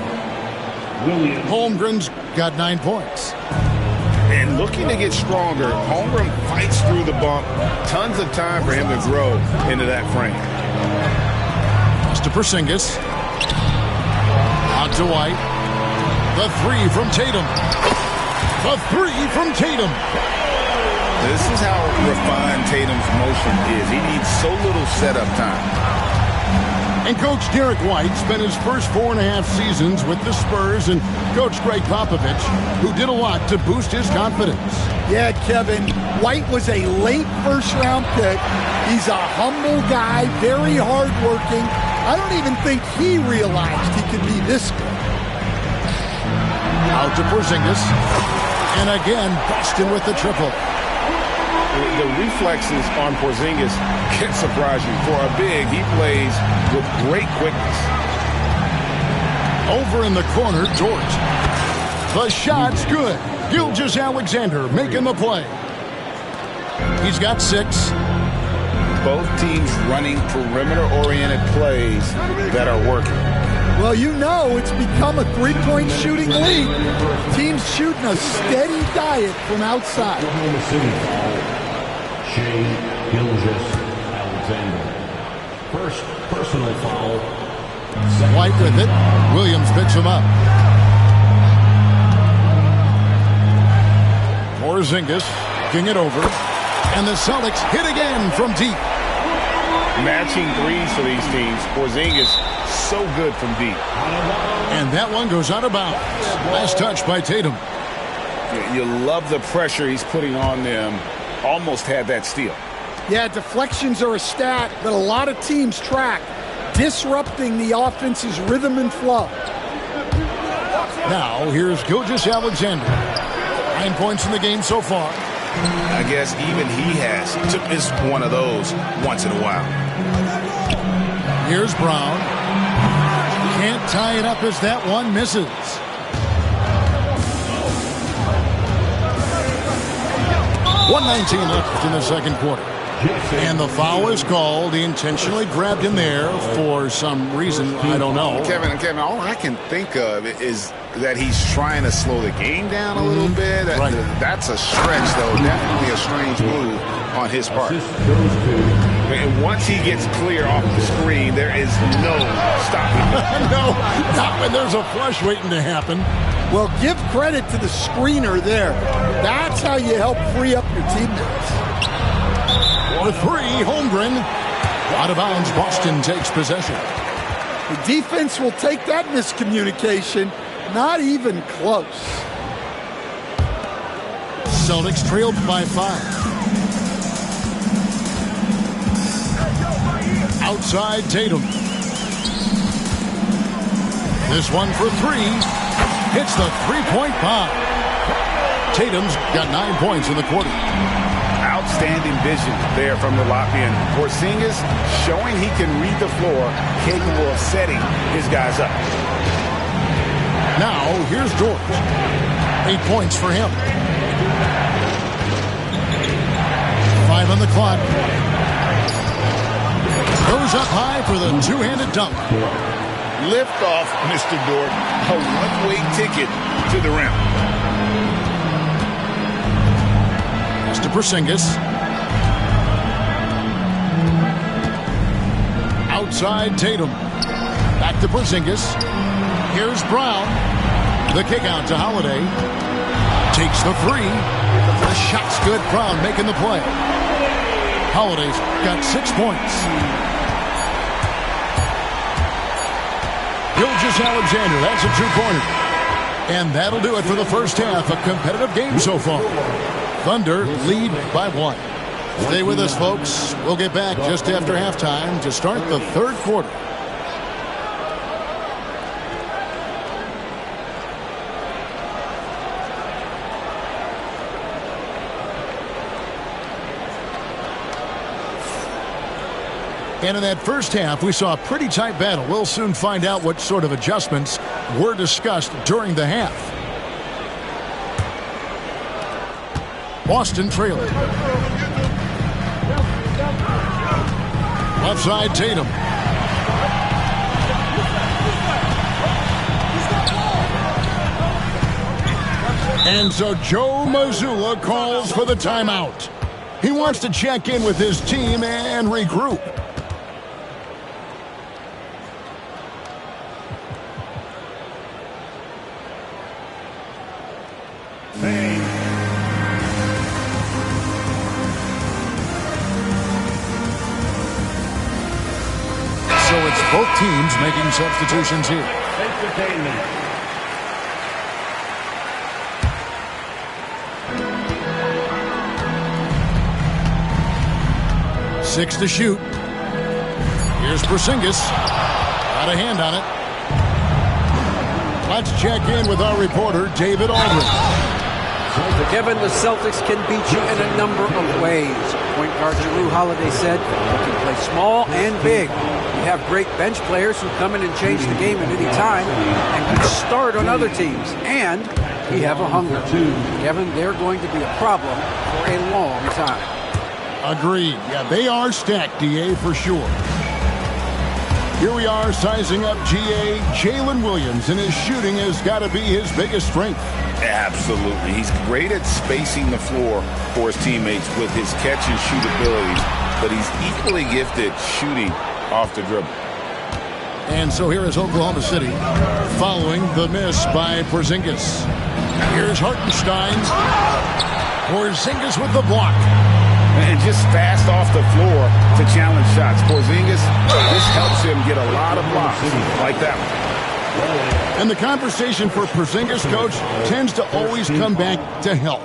Holmgren's got 9 points. And looking to get stronger, Holmgren fights through the bump. Tons of time for him to grow into that frame. Pass to Porzingis. Out to White. The 3 from Tatum. The 3 from Tatum. This is how refined Tatum's motion is. He needs so little setup time. And Coach Derek White spent his first 4.5 seasons with the Spurs and Coach Greg Popovich, who did a lot to boost his confidence. Yeah, Kevin, White was a late first-round pick. He's a humble guy, very hardworking. I don't even think he realized he could be this good. Out to Porzingis. And again, Boston with the triple. The reflexes on Porzingis can surprise you. For a big, he plays with great quickness. Over in the corner, Dort. The shot's good. Gilgeous-Alexander making the play. He's got 6. Both teams running perimeter-oriented plays that are working. Well, you know it's become a three-point shooting league. Teams shooting a steady diet from outside. Shai Gilgeous-Alexander. First personal foul. White with it. Williams picks him up. Porzingis king it over. And the Celtics hit again from deep. Matching threes for these teams. Porzingis so good from deep. And that one goes out of bounds. Last touch by Tatum. You love the pressure he's putting on them. Almost had that steal. Yeah, deflections are a stat that a lot of teams track, disrupting the offense's rhythm and flow. Now, here's Gilgeous-Alexander. 9 points in the game so far. I guess even he has to miss one of those once in a while. Here's Brown. Can't tie it up as that one misses. .119 left in the second quarter. And the foul is called. He intentionally grabbed him there for some reason. I don't know. Kevin, all I can think of is that he's trying to slow the game down a little bit. Right. That's a stretch, though. Definitely a strange move on his part. And once he gets clear off the screen, there is no stopping him. No, not when there's a flush waiting to happen. Well, give credit to the screener there. That's how you help free up your teammates. For 3, Holmgren. Out of bounds, Boston takes possession. The defense will take that miscommunication. Not even close. Celtics trailed by 5. Outside Tatum. This one for three. Hits the three-point bomb. Tatum's got 9 points in the quarter. Outstanding vision there from the Latvian. Porzingis showing he can read the floor, capable of setting his guys up. Now, here's George. 8 points for him. 5 on the clock. Goes up high for the two-handed dunk. Lift off, Mr. Dort. A one-way ticket to the rim. Pass to Porzingis. Outside Tatum. Back to Porzingis. Here's Brown. The kick out to Holiday. Takes the three. The shot's good. Brown making the play. Holiday's got 6 points. Gilgeous-Alexander, that's a two-pointer. And that'll do it for the first half. A competitive game so far. Thunder lead by 1. Stay with us, folks. We'll get back just after halftime to start the third quarter. And in that first half, we saw a pretty tight battle. We'll soon find out what sort of adjustments were discussed during the half. Boston trailing. Left side, Tatum. And so Joe Mazzulla calls for the timeout. He wants to check in with his team and regroup. Both teams making substitutions here. Entertainment. 6 to shoot. Here's Porzingis. Got a hand on it. Let's check in with our reporter, David Aldridge. Kevin, the Celtics can beat you in a number of ways. Point guard Jrue Holiday said you can play small and big. You have great bench players who come in and change the game at any time and can start on other teams. And we have a hunger. Kevin, they're going to be a problem for a long time. Agreed. Yeah, they are stacked, DA, for sure. Here we are sizing up GA. Jalen Williams, and his shooting has got to be his biggest strength. Absolutely. He's great at spacing the floor for his teammates with his catch and shoot abilities, but he's equally gifted shooting off the dribble. And so here is Oklahoma City following the miss by Porzingis. Here's Hartenstein. Porzingis with the block. And just fast off the floor to challenge shots. Porzingis, this helps him get a lot of blocks like that one. And the conversation for Porzingis, coach, tends to always come back to health.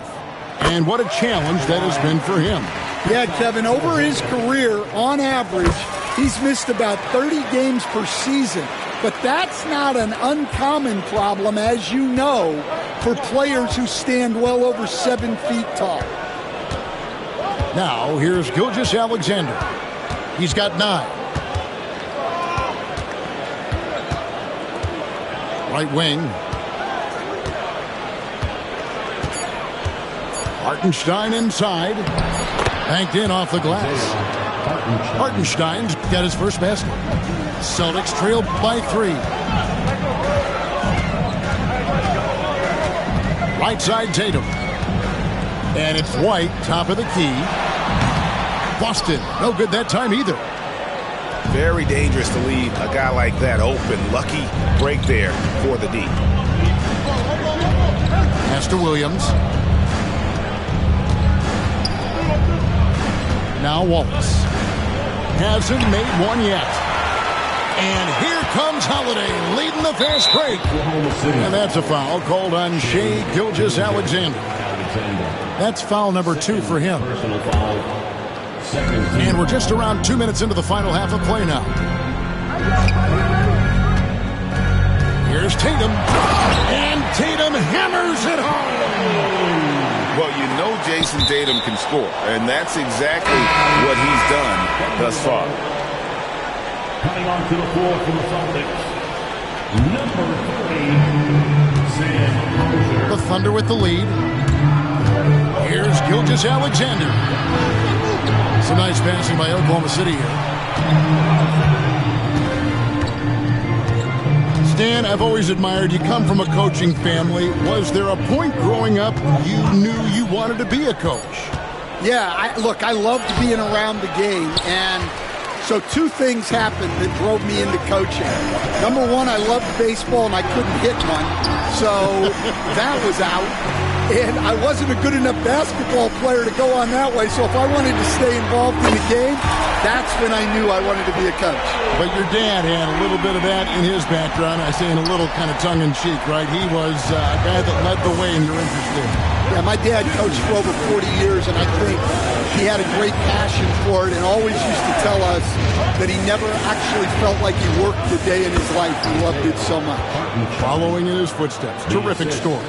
And what a challenge that has been for him. Yeah, Kevin, over his career, on average, he's missed about 30 games per season. But that's not an uncommon problem, as you know, for players who stand well over 7 feet tall. Now, here's Gilgeous-Alexander. He's got 9. Right wing. Hartenstein inside. Banked in off the glass. Hartenstein's got his first basket. Celtics trailed by 3. Right side, Tatum. And it's White, top of the key. Boston, no good that time either. Very dangerous to leave a guy like that open. Lucky break there for the D. Pass to Williams. Now Wallace. Hasn't made one yet. And here comes Holiday leading the fast break. And that's a foul called on Shai Gilgeous-Alexander. That's foul number 2 for him. And we're just around 2 minutes into the final half of play now. Here's Tatum. And Tatum hammers it home. Well, you know Jason Tatum can score, and that's exactly what he's done thus far. Coming onto the floor for the Celtics, number 3, The Thunder with the lead. Here's Gilgeous-Alexander. Some nice passing by Oklahoma City here. Stan, I've always admired you. Come from a coaching family. Was there a point growing up you knew you wanted to be a coach? Yeah, I loved being around the game, and so two things happened that drove me into coaching. Number one, I loved baseball, and I couldn't hit one, so that was out. And I wasn't a good enough basketball player to go on that way, so if I wanted to stay involved in the game, that's when I knew I wanted to be a coach. But your dad had a little bit of that in his background. I say in a little kind of tongue-in-cheek, right? He was a guy that led the way in your interest in. Yeah, my dad coached for over 40 years, and I think he had a great passion for it and always used to tell us that he never actually felt like he worked the day in his life. He loved it so much. Following in his footsteps. Terrific story.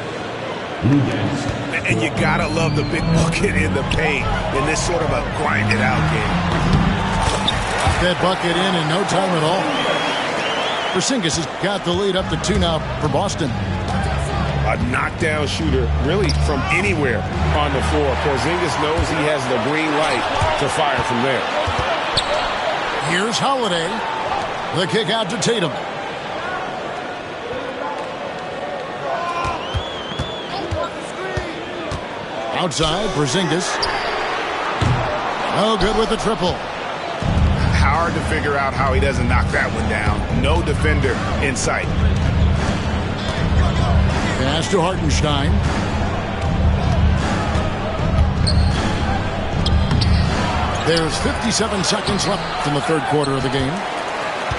And you gotta love the big bucket in the paint in this sort of a grind-it-out game. That bucket in no time at all. Porzingis has got the lead up to 2 now for Boston. A knockdown shooter, really from anywhere on the floor. Porzingis knows he has the green light to fire from there. Here's Holiday. The kick out to Tatum. Outside, Porzingis. Oh, good with the triple. Hard to figure out how he doesn't knock that one down. No defender in sight. Pass to Hartenstein. There's 57 seconds left in the third quarter of the game.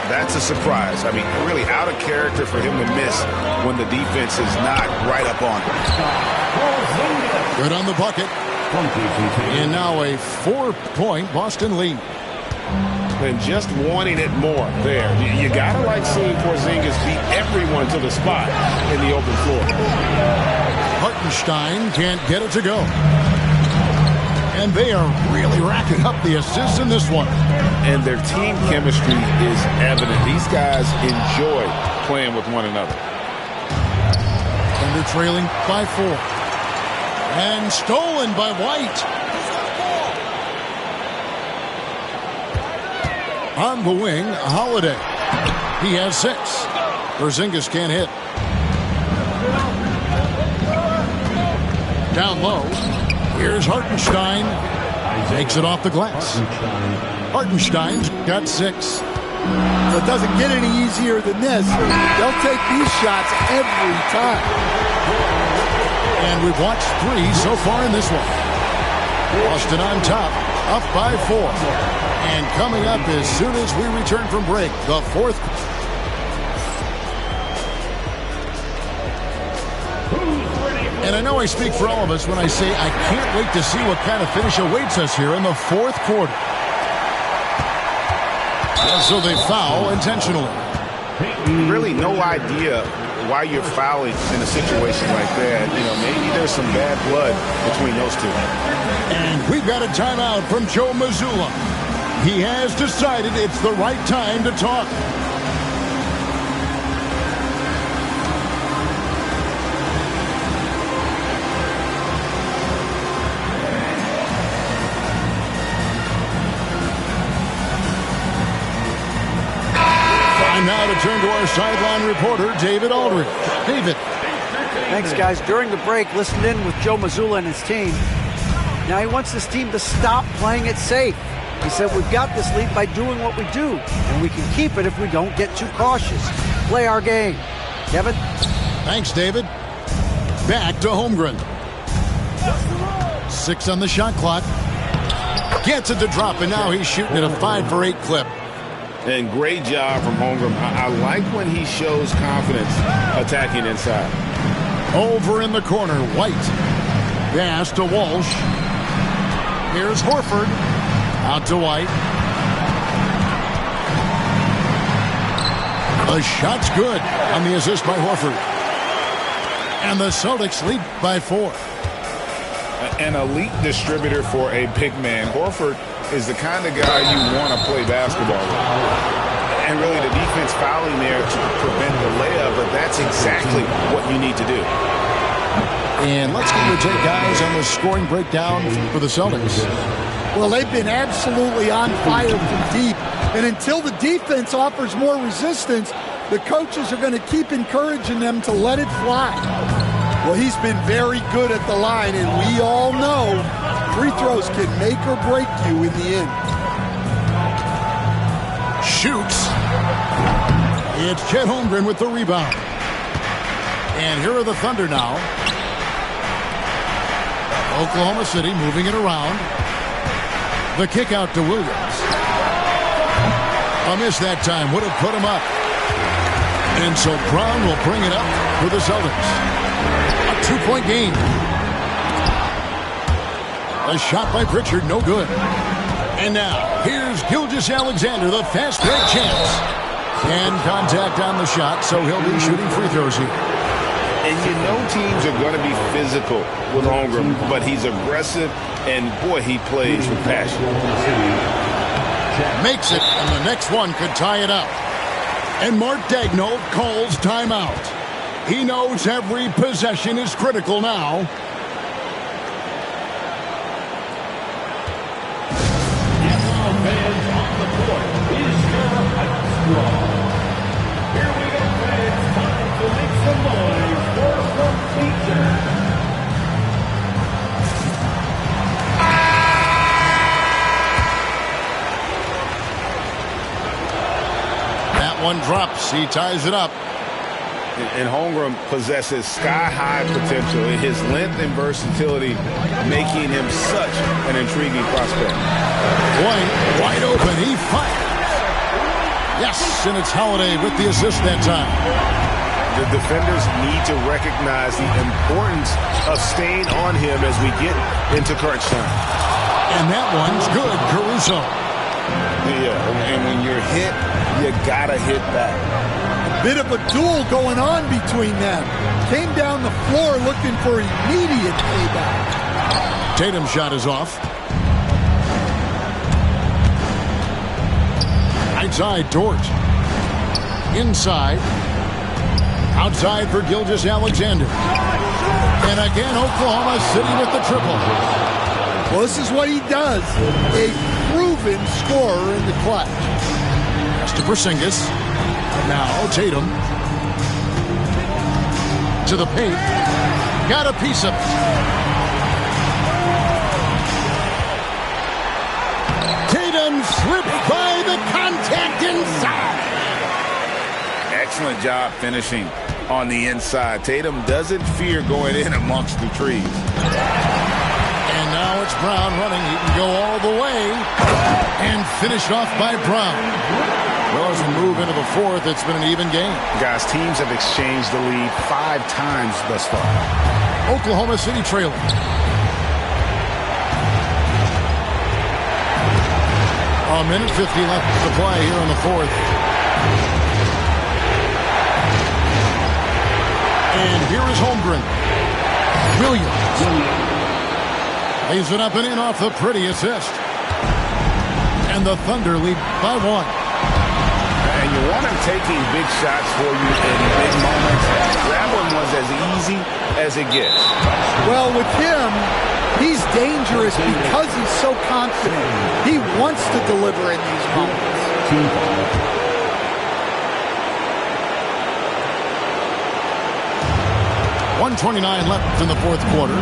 That's a surprise. I mean, really out of character for him to miss when the defense is not right up on him. Good on the bucket. And now a 4-point Boston lead. And just wanting it more there. You got to like seeing Porzingis beat everyone to the spot in the open floor. Hartenstein can't get it to go. And they are really racking up the assists in this one. And their team chemistry is evident. These guys enjoy playing with one another. Thunder trailing by 4. And stolen by White. On the wing, Holiday. He has 6. Porzingis can't hit. Down low. Here's Hartenstein. Takes it off the glass. Hartenstein's got 6. So it doesn't get any easier than this. They'll take these shots every time. And we've watched 3 so far in this one. Boston on top, up by 4. And coming up as soon as we return from break, the 4th. And I know I speak for all of us when I say I can't wait to see what kind of finish awaits us here in the 4th quarter. So they foul intentionally. Really no idea why you're fouling in a situation like that. You know, maybe there's some bad blood between those two. And we've got a timeout from Joe Mazzulla. He has decided it's the right time to talk. Time now to turn to our sideline reporter, David Aldridge. David. Thanks, guys. During the break, listened in with Joe Mazzulla and his team. Now he wants this team to stop playing it safe. He said, we've got this lead by doing what we do, and we can keep it if we don't get too cautious. Play our game. Kevin? Thanks, David. Back to Holmgren. 6 on the shot clock. Gets it to drop, and now he's shooting at a 5-for-8 clip. And great job from Holmgren. I like when he shows confidence attacking inside. Over in the corner, White. Pass to Walsh. Here's Horford. Out to White. The shot's good on the assist by Horford. And the Celtics lead by 4. An elite distributor for a big man. Horford is the kind of guy you want to play basketball with. And really the defense fouling there to prevent the layup, but that's exactly what you need to do. And let's get your take, guys, on the scoring breakdown for the Celtics. Well, they've been absolutely on fire from deep. And until the defense offers more resistance, the coaches are going to keep encouraging them to let it fly. Well, he's been very good at the line, and we all know free throws can make or break you in the end. Shoots. It's Chet Holmgren with the rebound. And here are the Thunder now. Oklahoma City moving it around. The kick out to Williams. A miss that time would have put him up. And so Brown will bring it up for the Celtics. A 2-point game. A shot by Pritchard, no good. And now, here's Gilgeous-Alexander, the fast break chance. And contact on the shot, so he'll be shooting free throws here. And you know teams are going to be physical with Holmgren, but he's aggressive, and boy, he plays with passion. Makes it, and the next one could tie it up. And Mark Daigneault calls timeout. He knows every possession is critical now. Fans on the court is your hype squad. Here we go, fans. Time to make some noise for some feature. That one drops. He ties it up. And Holmgren possesses sky-high potential. His length and versatility making him such an intriguing prospect. White, wide open. He fires. Yes, and it's Holiday with the assist that time. The defenders need to recognize the importance of staying on him as we get into crunch time. And that one's good, Caruso. Yeah, and when you're hit, you gotta hit back. Bit of a duel going on between them. Came down the floor looking for immediate payback. Tatum's shot is off. Outside, Dort. Inside. Outside for Gilgeous-Alexander. And again, Oklahoma City with the triple. Well, this is what he does. A proven scorer in the clutch. Pass to Porzingis. Now Tatum to the paint. Got a piece of it. Tatum slipped by the contact inside. Excellent job finishing on the inside. Tatum doesn't fear going in amongst the trees. And now it's Brown running. He can go all the way. And finished off by Brown. Well, as we move into the fourth, it's been an even game. Guys, teams have exchanged the lead 5 times thus far. Oklahoma City trailing. A minute 50 left to play here in the fourth. And here is Holmgren. Williams. Lays it up and in off the pretty assist. And the Thunder lead by 1. And you want him taking big shots for you in big moments. That one was as easy as it gets. Well, with him, he's dangerous because he's so confident. He wants to deliver in these moments. 1:29 left in the fourth quarter.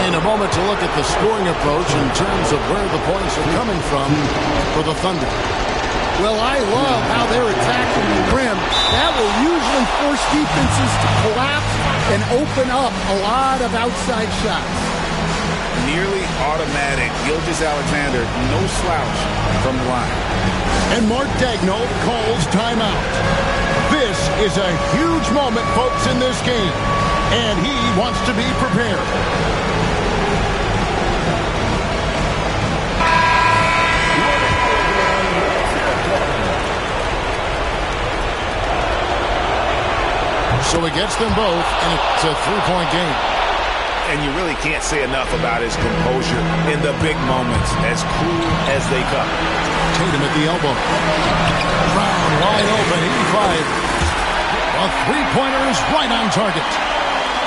In a moment to look at the scoring approach in terms of where the points are coming from for the Thunder. Well, I love how they're attacking the rim. That will usually force defenses to collapse and open up a lot of outside shots. Nearly automatic. Gilgeous-Alexander, no slouch from the line. And Mark Daigneault calls timeout. This is a huge moment, folks, in this game. And he wants to be prepared. So he gets them both, and it's a three-point game. And you really can't say enough about his composure in the big moments, as cool as they come. Tatum at the elbow. Brown wide open, 85. A three-pointer is right on target.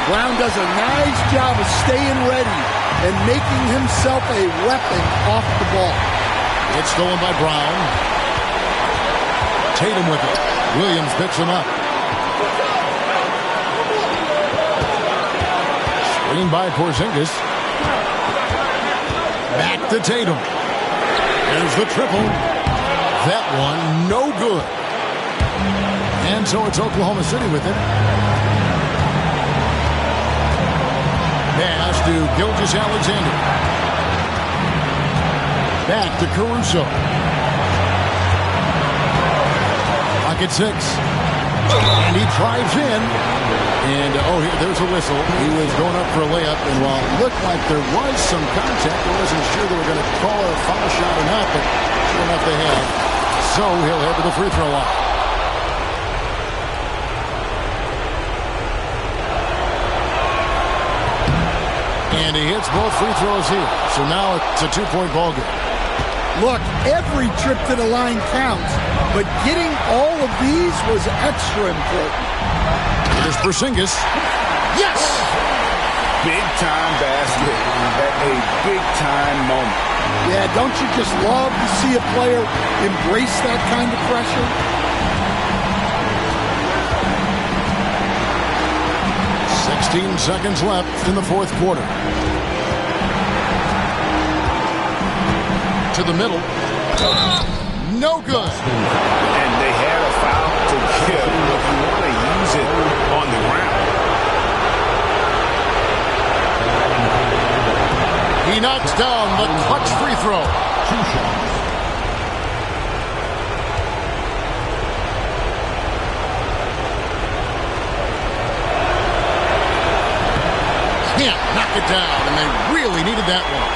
Brown does a nice job of staying ready and making himself a weapon off the ball. It's stolen by Brown. Tatum with it. Williams picks him up. Screen by Porzingis. Back to Tatum. There's the triple. That one, no good. And so it's Oklahoma City with it. Pass to Gilgeous-Alexander. Back to Caruso. Pocket 6. And he drives in. And, there's a whistle. He was going up for a layup. And while it looked like there was some contact, I wasn't sure they were going to call a foul shot or not. But sure enough, they have. So he'll head to the free throw line. And he hits both free throws here. So now it's a two-point ball game. Look, every trip to the line counts, but getting all of these was extra important. Here's Porzingis. Yes! Big-time basket at a big-time moment. Yeah, don't you just love to see a player embrace that kind of pressure? Sixteen seconds left in the fourth quarter. To the middle. No good. And they had a foul to give if you want to use it on the ground. He knocks down the clutch free throw. Can't knock it down, and they really needed that one.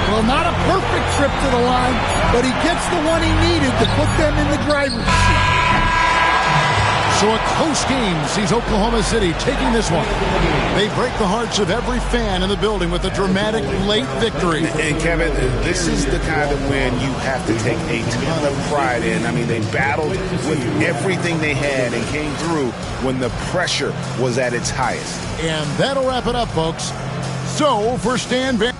Well, not a perfect trip to the line, but he gets the one he needed to put them in the driver's seat. So a close game sees Oklahoma City taking this one. They break the hearts of every fan in the building with a dramatic late victory. And Kevin, this is the kind of win you have to take a ton of pride in. I mean, they battled with everything they had and came through when the pressure was at its highest. And that'll wrap it up, folks. So for Stan Van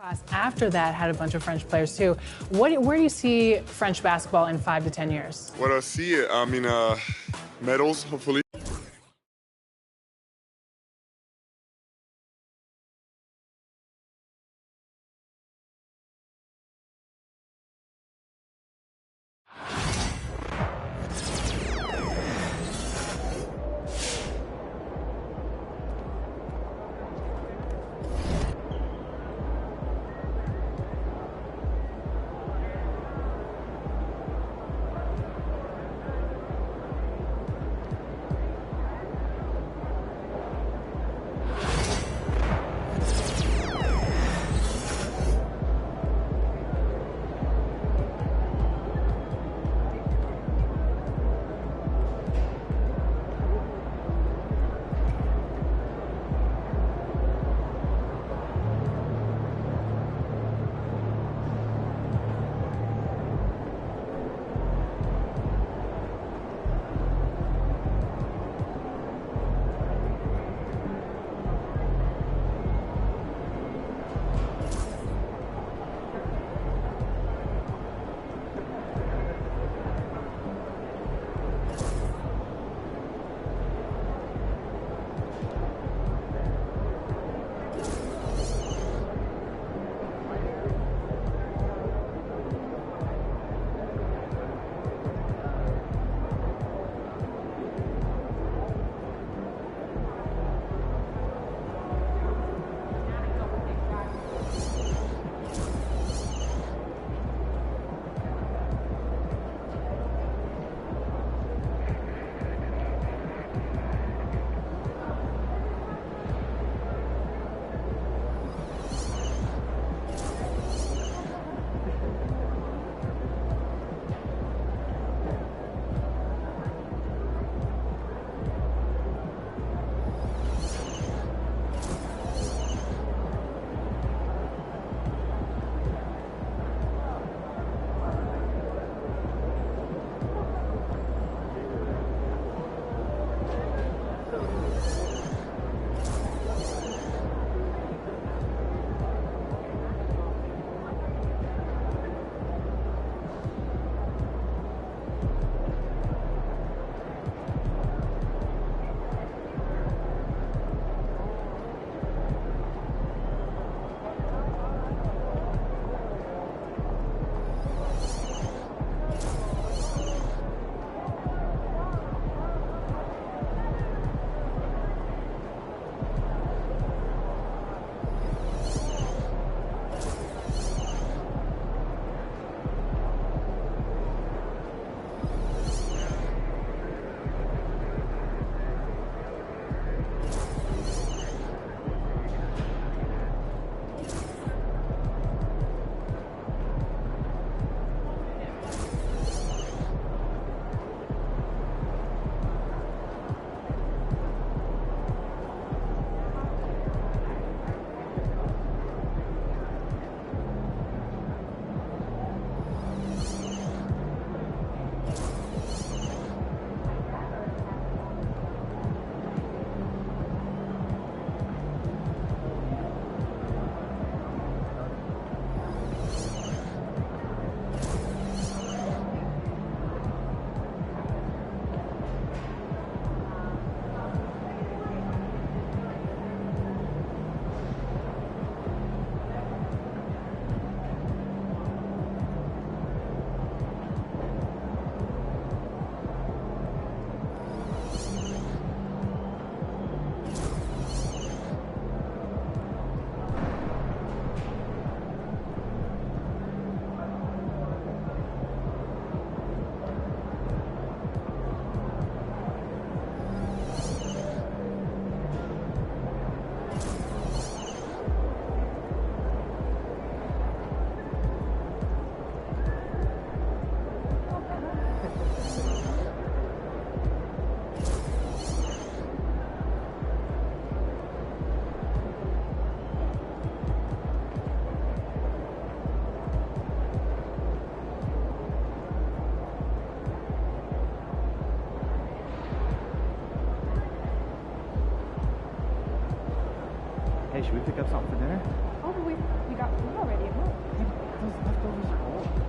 class after that had a bunch of French players too. Where do you see French basketball in 5 to 10 years? What I see, I mean, medals, hopefully. Hey, should we pick up something for dinner? Oh, we got food already at home. Those leftovers are old.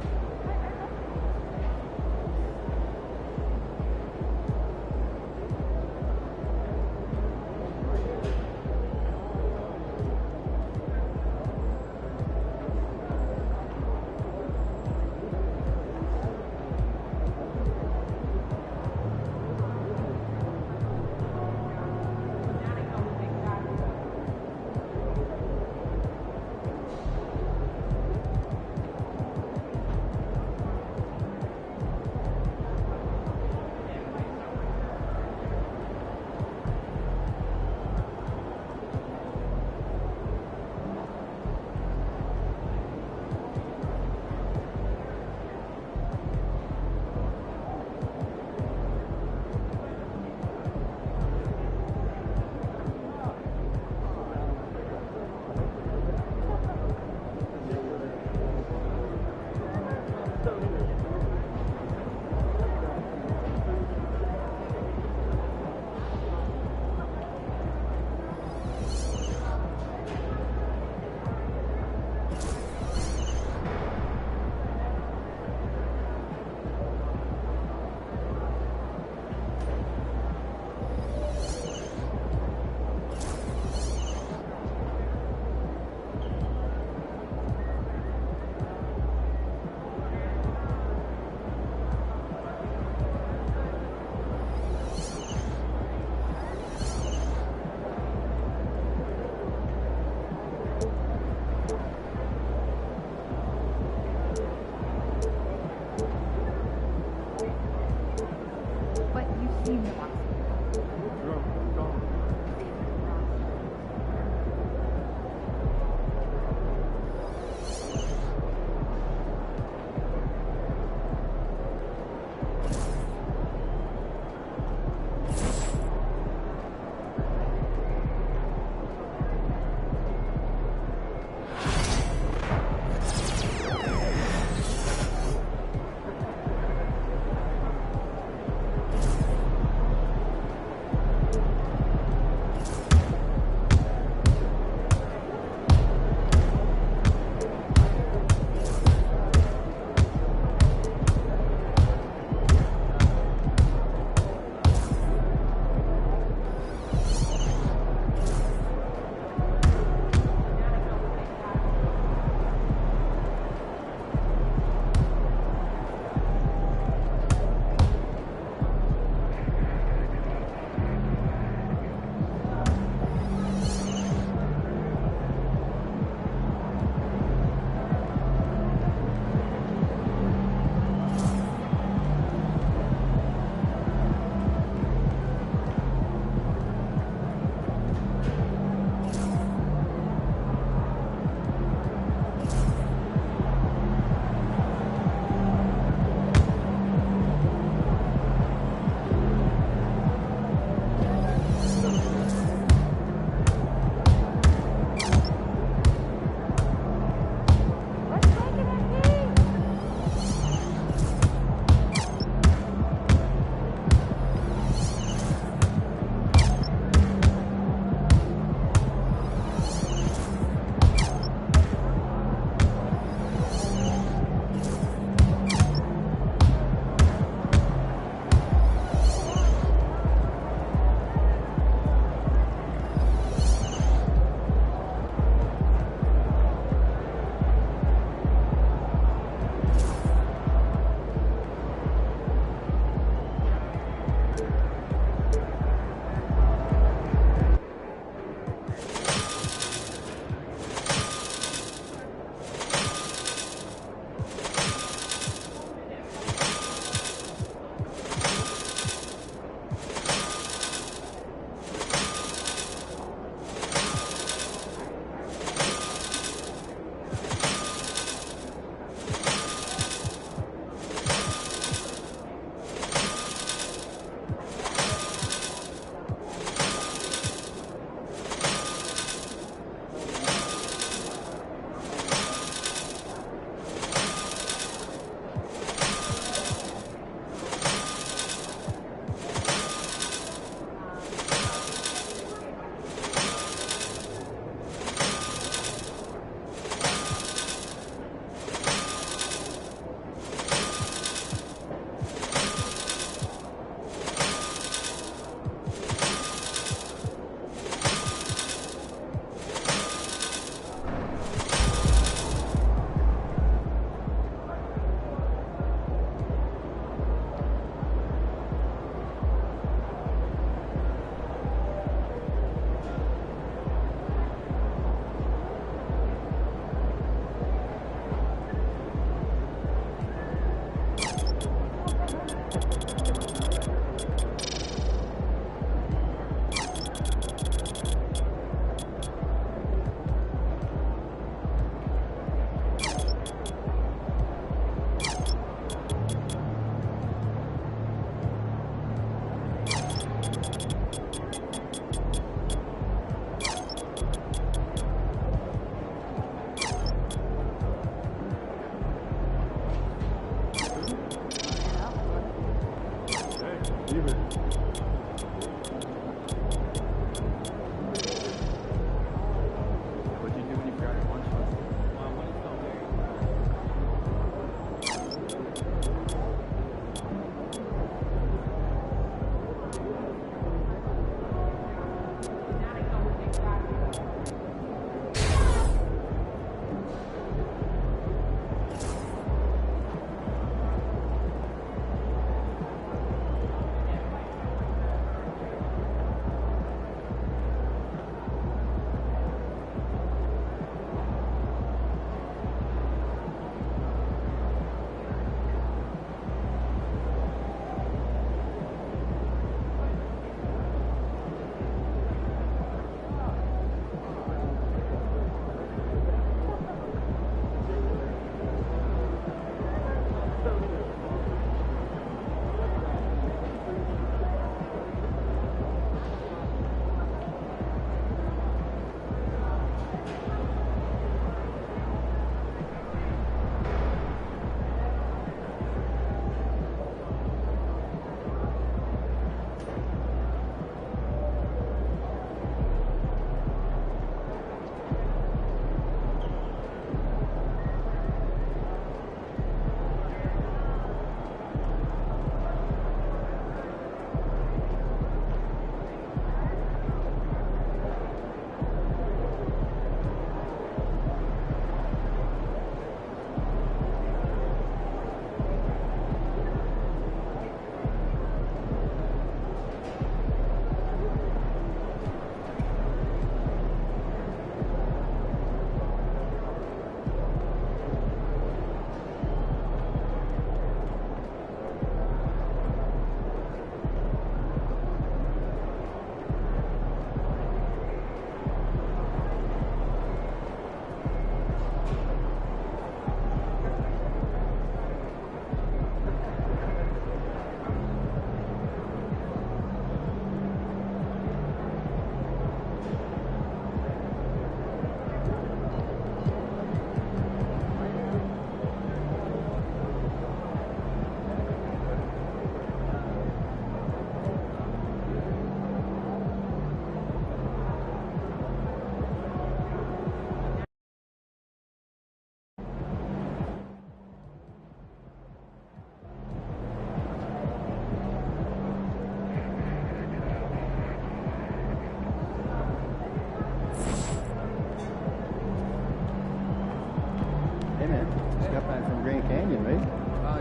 Back from Grand Canyon, right?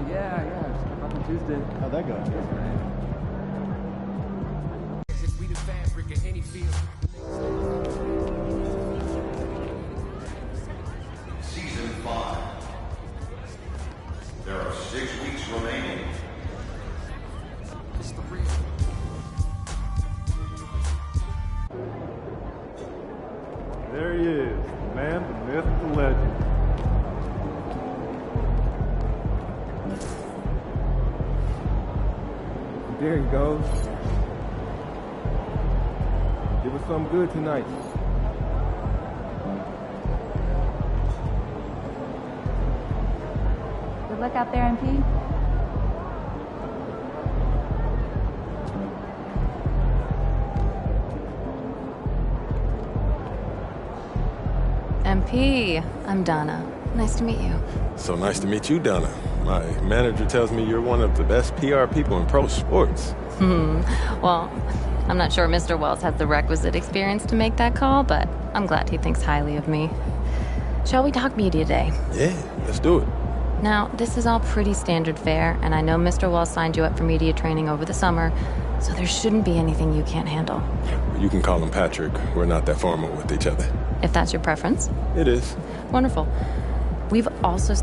Yeah. Just up on Tuesday. How'd that go? We the fabric in any field. Season 5. There are 6 weeks remaining. It's the real. There he is, the man, the myth, the legend. There he goes. Give us something good tonight. Good luck out there, MP. MP, I'm Donna. Nice to meet you. So nice to meet you, Donna. My manager tells me you're one of the best PR people in pro sports. Well, I'm not sure Mr. Wells has the requisite experience to make that call, but I'm glad he thinks highly of me. Shall we talk media day? Yeah, let's do it. Now, this is all pretty standard fare, and I know Mr. Wells signed you up for media training over the summer, so there shouldn't be anything you can't handle. You can call him Patrick. We're not that formal with each other. If that's your preference. It is. Wonderful. We've also...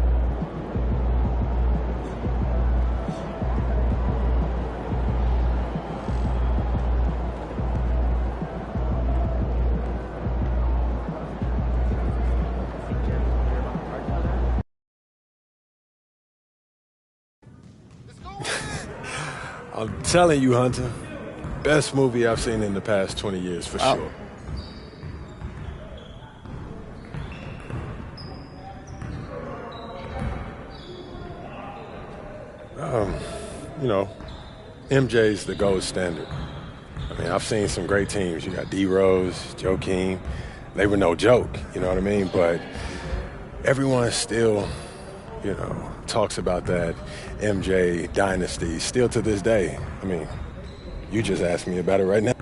I'm telling you, Hunter, best movie I've seen in the past 20 years, for sure. You know, MJ's the gold standard. I mean, I've seen some great teams. You got D. Rose, Joakim. They were no joke, you know what I mean? But everyone still, you know, talks about that MJ dynasty still to this day. I mean, you just asked me about it right now.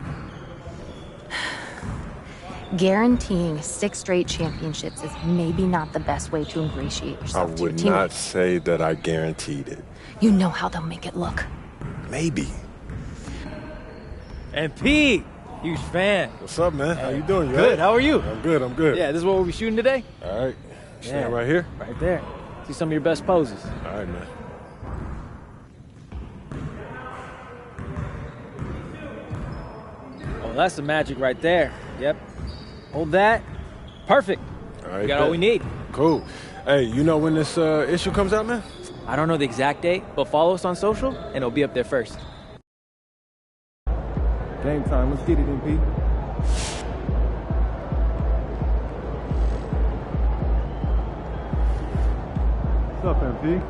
Guaranteeing 6 straight championships is maybe not the best way to ingratiate I yourself to your would teammates. not say that I guaranteed it. You know how they'll make it look. Maybe. And Pete, huge fan. What's up, man? How you doing? You Good. right? How are you? I'm good. I'm good. Yeah, this is what we'll be shooting today. All right. Stand right here. Right there. See some of your best poses. All right, man. Oh, that's the magic right there. Yep. Hold that. Perfect. All right. We got all we need. Cool. Hey, you know when this issue comes out, man? I don't know the exact date, but follow us on social, and it'll be up there first. Game time. Let's get it, MP. What's up, MP?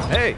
Hey.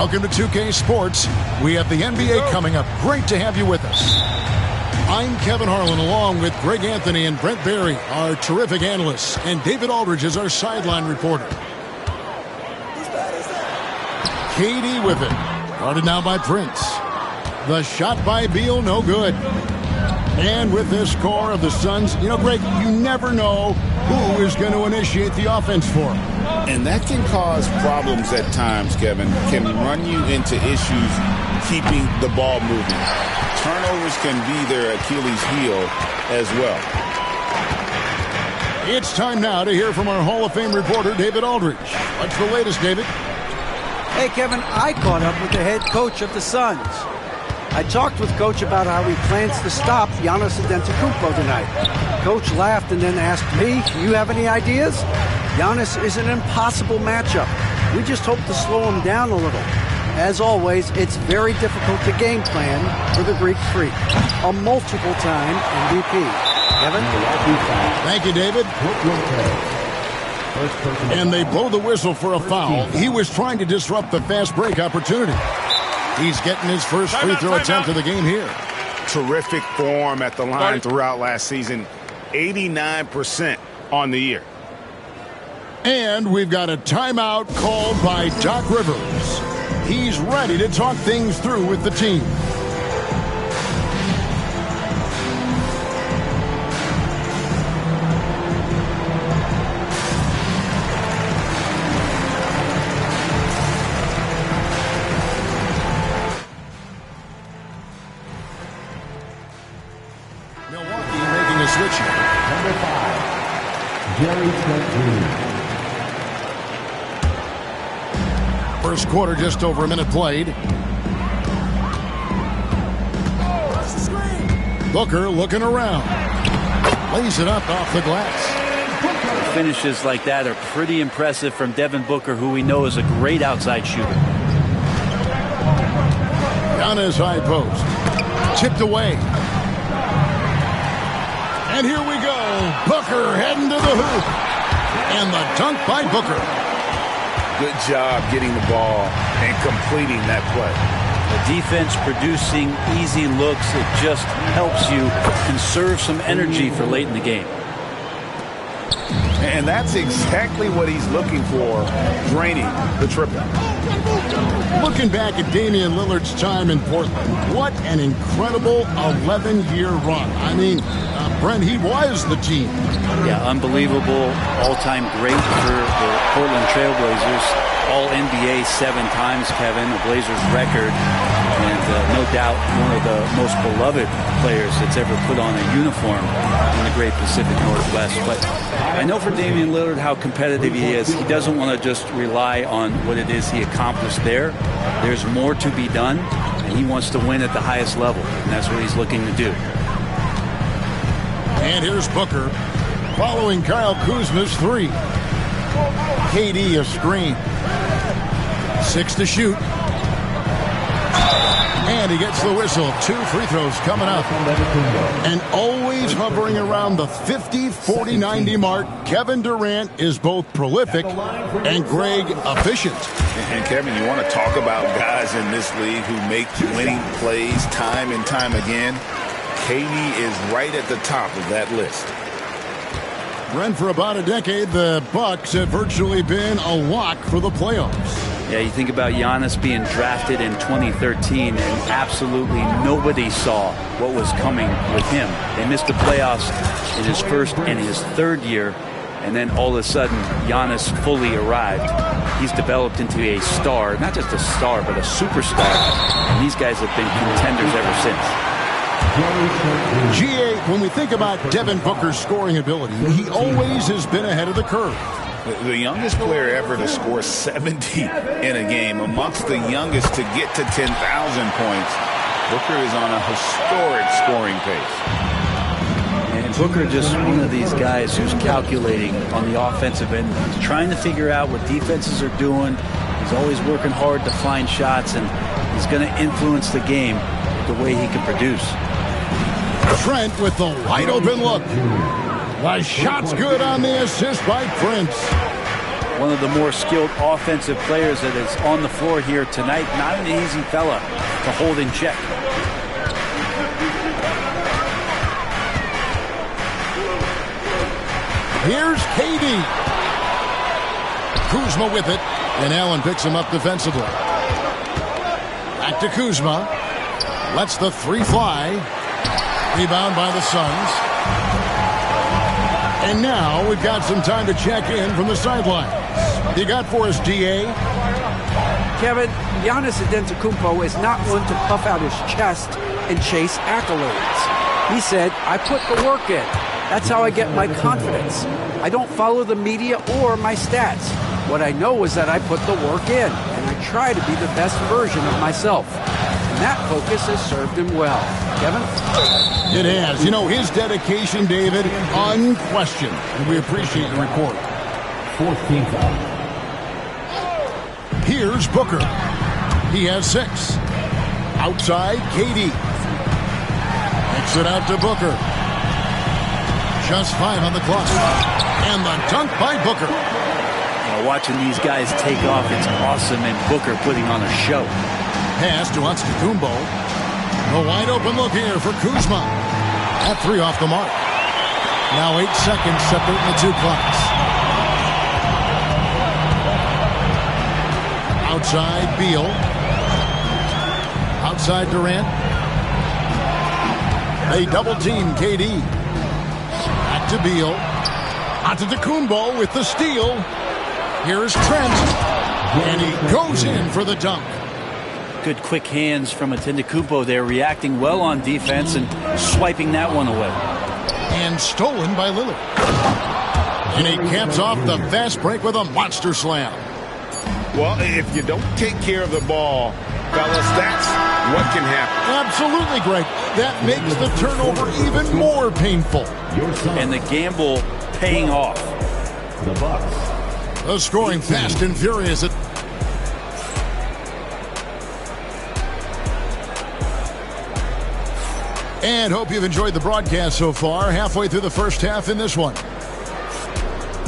Welcome to 2K Sports. We have the NBA coming up. Great to have you with us. I'm Kevin Harlan, along with Greg Anthony and Brent Barry, our terrific analysts, and David Aldridge is our sideline reporter. KD with it. Guarded now by Prince. The shot by Beal, no good. And with this core of the Suns, Greg, you never know who is going to initiate the offense for them. And that can cause problems at times, Kevin. Can run you into issues keeping the ball moving. Turnovers can be their Achilles heel as well. It's time now to hear from our Hall of Fame reporter, David Aldridge. What's the latest, David? Hey, Kevin, I caught up with the head coach of the Suns. I talked with Coach about how he plans to stop Giannis Antetokounmpo tonight. Coach laughed and then asked me, "You have any ideas?" Giannis is an impossible matchup. We just hope to slow him down a little. As always, it's very difficult to game plan for the Greek Freak, a multiple-time MVP. Kevin? Thank you, David. And they blow the whistle for a foul. He was trying to disrupt the fast break opportunity. He's getting his first free throw attempt of the game here. Terrific form at the line throughout last season. 89% on the year. And we've got a timeout called by Doc Rivers. He's ready to talk things through with the team. Milwaukee making a switch here. Number 5, Gary Trent Jr. First quarter, just over a minute played. Booker looking around. Lays it up off the glass. Finishes like that are pretty impressive from Devin Booker, who we know is a great outside shooter. Down his high post. Chipped away. And here we go. Booker heading to the hoop. And the dunk by Booker. Good job getting the ball and completing that play. The defense producing easy looks. It just helps you conserve some energy for late in the game. And that's exactly what he's looking for, draining the triple. Looking back at Damian Lillard's time in Portland, what an incredible 11-year run. I mean, Brent, he was the team. Yeah, unbelievable. All-time great for the Portland Trailblazers. All-NBA 7 times, Kevin, a Blazers record. And no doubt one of the most beloved players that's ever put on a uniform in the great Pacific Northwest. But I know for Damian Lillard how competitive he is. He doesn't want to just rely on what it is he accomplished there. There's more to be done, and he wants to win at the highest level, and that's what he's looking to do. And here's Booker following Kyle Kuzma's 3. KD a screen. 6 to shoot. And he gets the whistle. 2 free throws coming up. And always hovering around the 50, 40, 90 mark, Kevin Durant is both prolific and Greg efficient. And Kevin, you want to talk about guys in this league who make winning plays time and time again. KD is right at the top of that list. Brent, for about a decade, the Bucks have virtually been a lock for the playoffs. Yeah, you think about Giannis being drafted in 2013, and absolutely nobody saw what was coming with him. They missed the playoffs in his first and his third year, and then all of a sudden, Giannis fully arrived. He's developed into a star, not just a star, but a superstar, and these guys have been contenders ever since. GA, when we think about Devin Booker's scoring ability, he always has been ahead of the curve. The youngest player ever to score 70 in a game, amongst the youngest to get to 10,000 points. Booker is on a historic scoring pace. And Booker just one of these guys who's calculating on the offensive end. He's trying to figure out what defenses are doing. He's always working hard to find shots, and he's going to influence the game the way he can produce. Trent with the wide open look. The shot's good on the assist by Prince. One of the more skilled offensive players that is on the floor here tonight. Not an easy fella to hold in check. Here's KD. Kuzma with it, and Allen picks him up defensively. Back to Kuzma. Lets the 3 fly. Rebound by the Suns. And now we've got some time to check in from the sidelines. You got for us, DA? Kevin, Giannis Antetokounmpo is not one to puff out his chest and chase accolades. He said, I put the work in. That's how I get my confidence. I don't follow the media or my stats. What I know is that I put the work in, and I try to be the best version of myself. And that focus has served him well. Kevin? It has. You know, his dedication, David, unquestioned. And we appreciate the report. 14th out. Here's Booker. He has 6. Outside, KD. Kicks it out to Booker. Just 5 on the clock. And the dunk by Booker. Watching these guys take off, it's awesome, and Booker putting on a show. Pass to Antetokounmpo. A wide open look here for Kuzma. At 3 off the mark. Now 8 seconds separating the two clocks. Outside, Beal. Outside, Durant. They double team KD. Back to Beal. Antetokounmpo with the steal. Here's Trent. And he goes in for the dunk. Good quick hands from Antetokounmpo there, reacting well on defense and swiping that one away. And stolen by Lillard. And he caps off the fast break with a monster slam. Well, if you don't take care of the ball, fellas, that's what can happen. Absolutely, Greg. That makes the turnover even more painful. And the gamble paying off. The Bucks. The scoring fast and furious. And hope you've enjoyed the broadcast so far. Halfway through the first half in this one.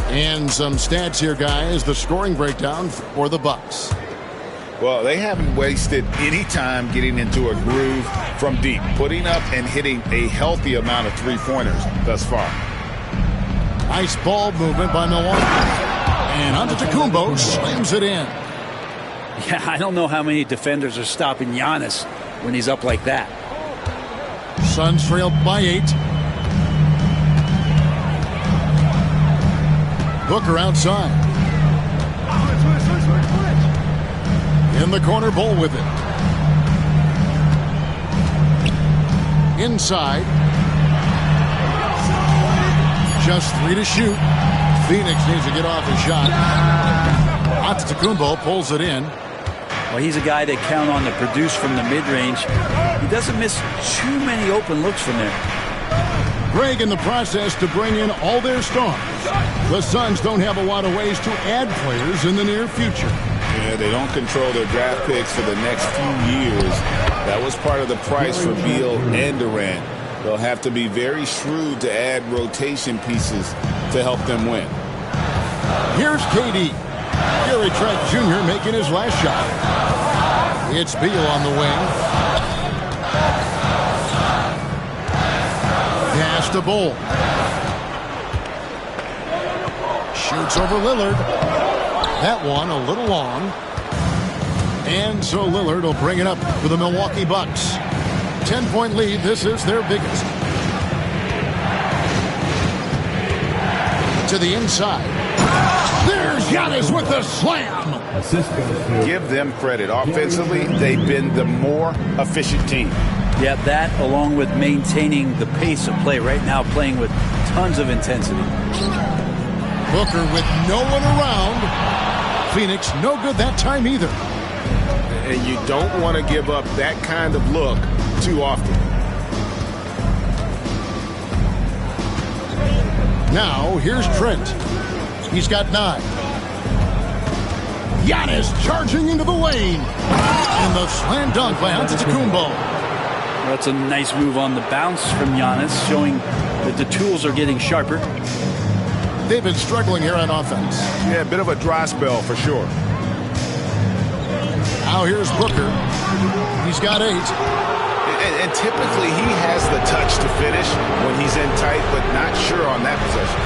And some stats here, guys. The scoring breakdown for the Bucks. Well, they haven't wasted any time getting into a groove from deep, putting up and hitting a healthy amount of three-pointers thus far. Nice ball movement by Milwaukee. And Antetokounmpo slams it in. Yeah, I don't know how many defenders are stopping Giannis when he's up like that. Suns trail by 8. Booker outside. In the corner, Bull with it. Inside. Just 3 to shoot. Phoenix needs to get off his shot. Antetokounmpo pulls it in. Well, he's a guy they count on to produce from the mid-range. He doesn't miss too many open looks from there. Greg in the process to bring in all their stars. The Suns don't have a lot of ways to add players in the near future. Yeah, they don't control their draft picks for the next few years. That was part of the price for Beal and Durant. They'll have to be very shrewd to add rotation pieces to help them win. Here's KD. Gary Trent Jr. making his last shot. It's Beal on the wing. Pass to Bull. Shoots over Lillard. That one a little long. And so Lillard will bring it up for the Milwaukee Bucks. 10-point lead. This is their biggest. To the inside. There's Giannis with the slam. Give them credit. Offensively, they've been the more efficient team. Yeah, that along with maintaining the pace of play right now, playing with tons of intensity. Booker with no one around. Phoenix no good that time either. And you don't want to give up that kind of look too often. Now, here's Trent. He's got 9. Giannis charging into the lane. And the slam dunk by Antetokounmpo. That's a nice move on the bounce from Giannis, showing that the tools are getting sharper. They've been struggling here on offense. Yeah, a bit of a dry spell for sure. Now here's Booker. He's got 8. And typically he has the touch to finish when he's in tight, but not sure on that possession.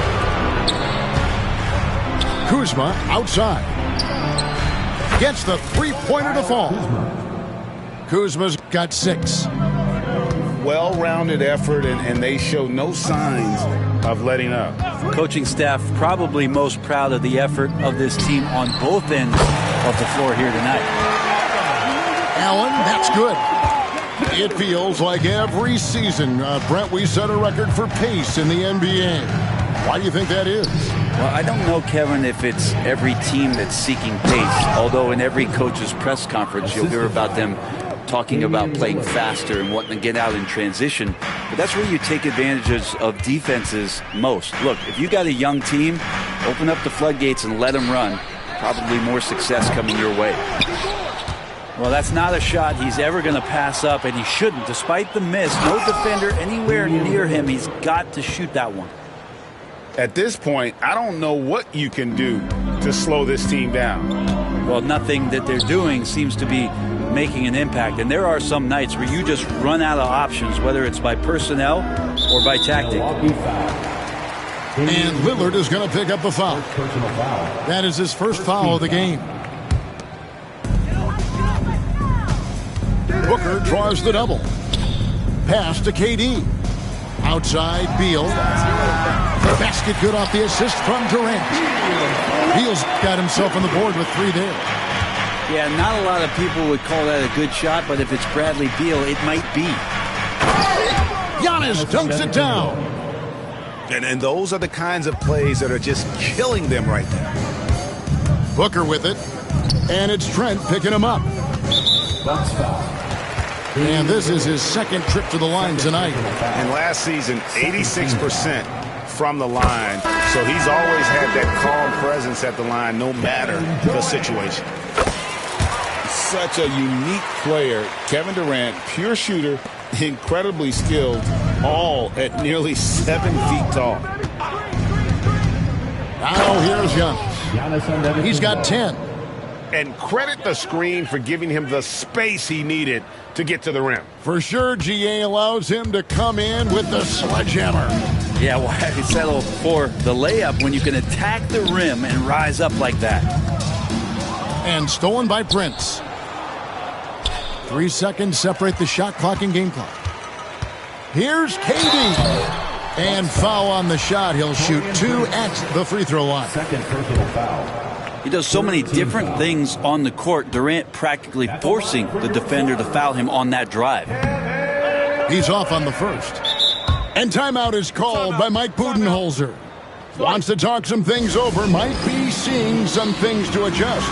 Kuzma outside. Gets the three-pointer to fall. Kuzma's got 6. Well-rounded effort, and they show no signs of letting up. Coaching staff probably most proud of the effort of this team on both ends of the floor here tonight. Allen, that's good. It feels like every season, Brent, we set a record for pace in the NBA. Why do you think that is? Well, I don't know, Kevin, if it's every team that's seeking pace, although in every coach's press conference you'll hear about them talking about playing faster and wanting to get out in transition. But that's where you take advantages of defenses most. Look, if you got a young team, open up the floodgates and let them run. Probably more success coming your way. Well, that's not a shot he's ever going to pass up, and he shouldn't. Despite the miss, no defender anywhere near him. He's got to shoot that one. At this point, I don't know what you can do to slow this team down. Well, nothing that they're doing seems to be making an impact. And there are some nights where you just run out of options, whether it's by personnel or by tactic. And Lillard is going to pick up the foul. That is his first foul of the game. Booker draws the double. Pass to KD. Outside, Beal. The basket good off the assist from Durant. Beal's got himself on the board with 3 there. Yeah, not a lot of people would call that a good shot, but if it's Bradley Beal, it might be. Giannis dunks it down. And those are the kinds of plays that are just killing them right there. Booker with it. And it's Trent picking him up. And this is his second trip to the line tonight. And last season, 86% from the line. So he's always had that calm presence at the line no matter the situation. Such a unique player. Kevin Durant, pure shooter, incredibly skilled, all at nearly 7 feet tall. Now here's Giannis. He's got 10. And credit the screen for giving him the space he needed to get to the rim. For sure, GA allows him to come in with the sledgehammer. Yeah, why settle for the layup when you can attack the rim and rise up like that? And stolen by Prince. 3 seconds separate the shot clock and game clock. Here's KD. And foul on the shot. He'll shoot 2 at the free throw line. Second personal foul. He does so many different things on the court. Durant practically forcing the defender to foul him on that drive. He's off on the first. And timeout is called by Mike Budenholzer. Wants to talk some things over. Might be seeing some things to adjust.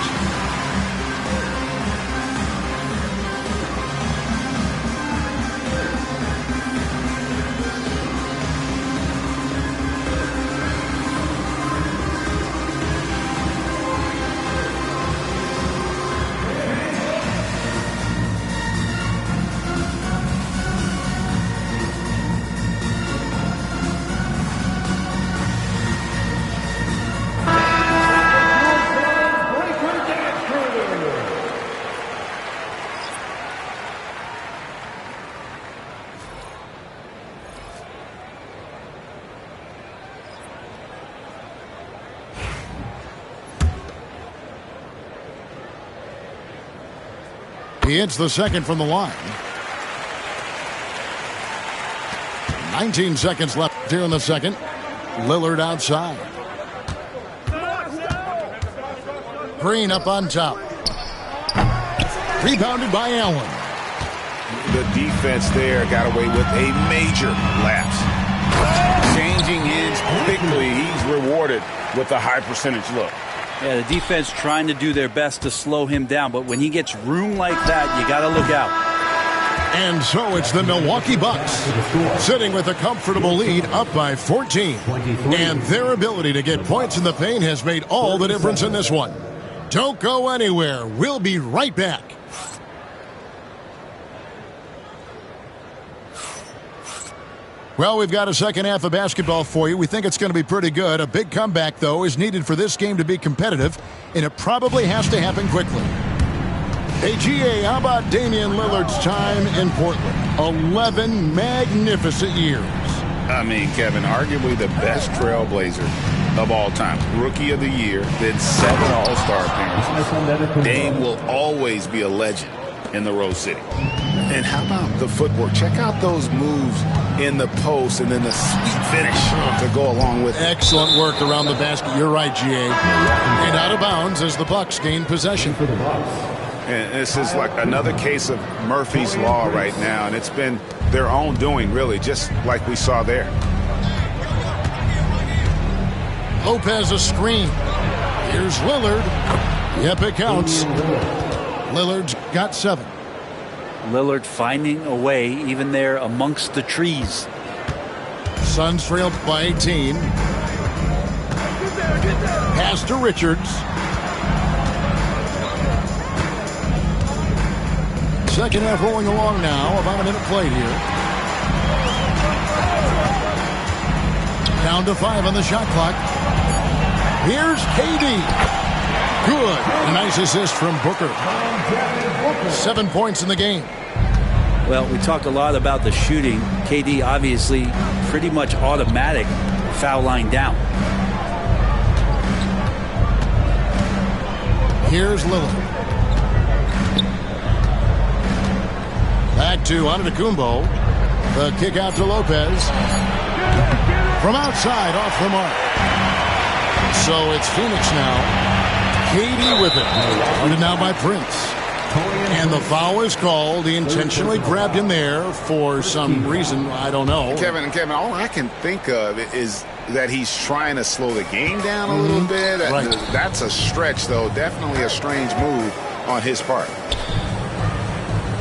He hits the second from the line. 19 seconds left here in the second. Lillard outside. Green up on top. Rebounded by Allen. The defense there got away with a major lapse. Changing ends quickly. He's rewarded with a high percentage look. Yeah, the defense trying to do their best to slow him down, but when he gets room like that, you got to look out. And so it's the Milwaukee Bucks sitting with a comfortable lead up by 14. And their ability to get points in the paint has made all the difference in this one. Don't go anywhere. We'll be right back. Well, we've got a second half of basketball for you. We think it's going to be pretty good. A big comeback, though, is needed for this game to be competitive, and it probably has to happen quickly. Hey, GA, how about Damian Lillard's time in Portland? 11 magnificent years. I mean, Kevin, arguably the best trailblazer of all time. Rookie of the year, then 7 All-Star appearances. Dame will always be a legend in the Rose City. And how about the footwork? Check out those moves in the post and then the sweet finish to go along with it. Excellent work around the basket. You're right, GA. And out of bounds as the Bucks gain possession. And this is like another case of Murphy's Law right now, and it's been their own doing, really, just like we saw there. Lopez a screen. Here's Lillard. Yep, it counts. Lillard's got 7. Lillard finding a way, even there amongst the trees. Suns trailed by 18. Pass to Richards. Second half rolling along now. About a minute played here. Down to 5 on the shot clock. Here's KD. Good. A nice assist from Booker. 7 points in the game. Well, we talked a lot about the shooting. KD obviously pretty much automatic foul line down. Here's Lillard. Back to Antetokounmpo. The kick out to Lopez. From outside, off the mark. So it's Phoenix now. KD with it. Guarded now by Prince. And the foul is called. He intentionally grabbed him there for some reason. I don't know. Kevin, all I can think of is that he's trying to slow the game down a little bit. Right. That's a stretch, though. Definitely a strange move on his part.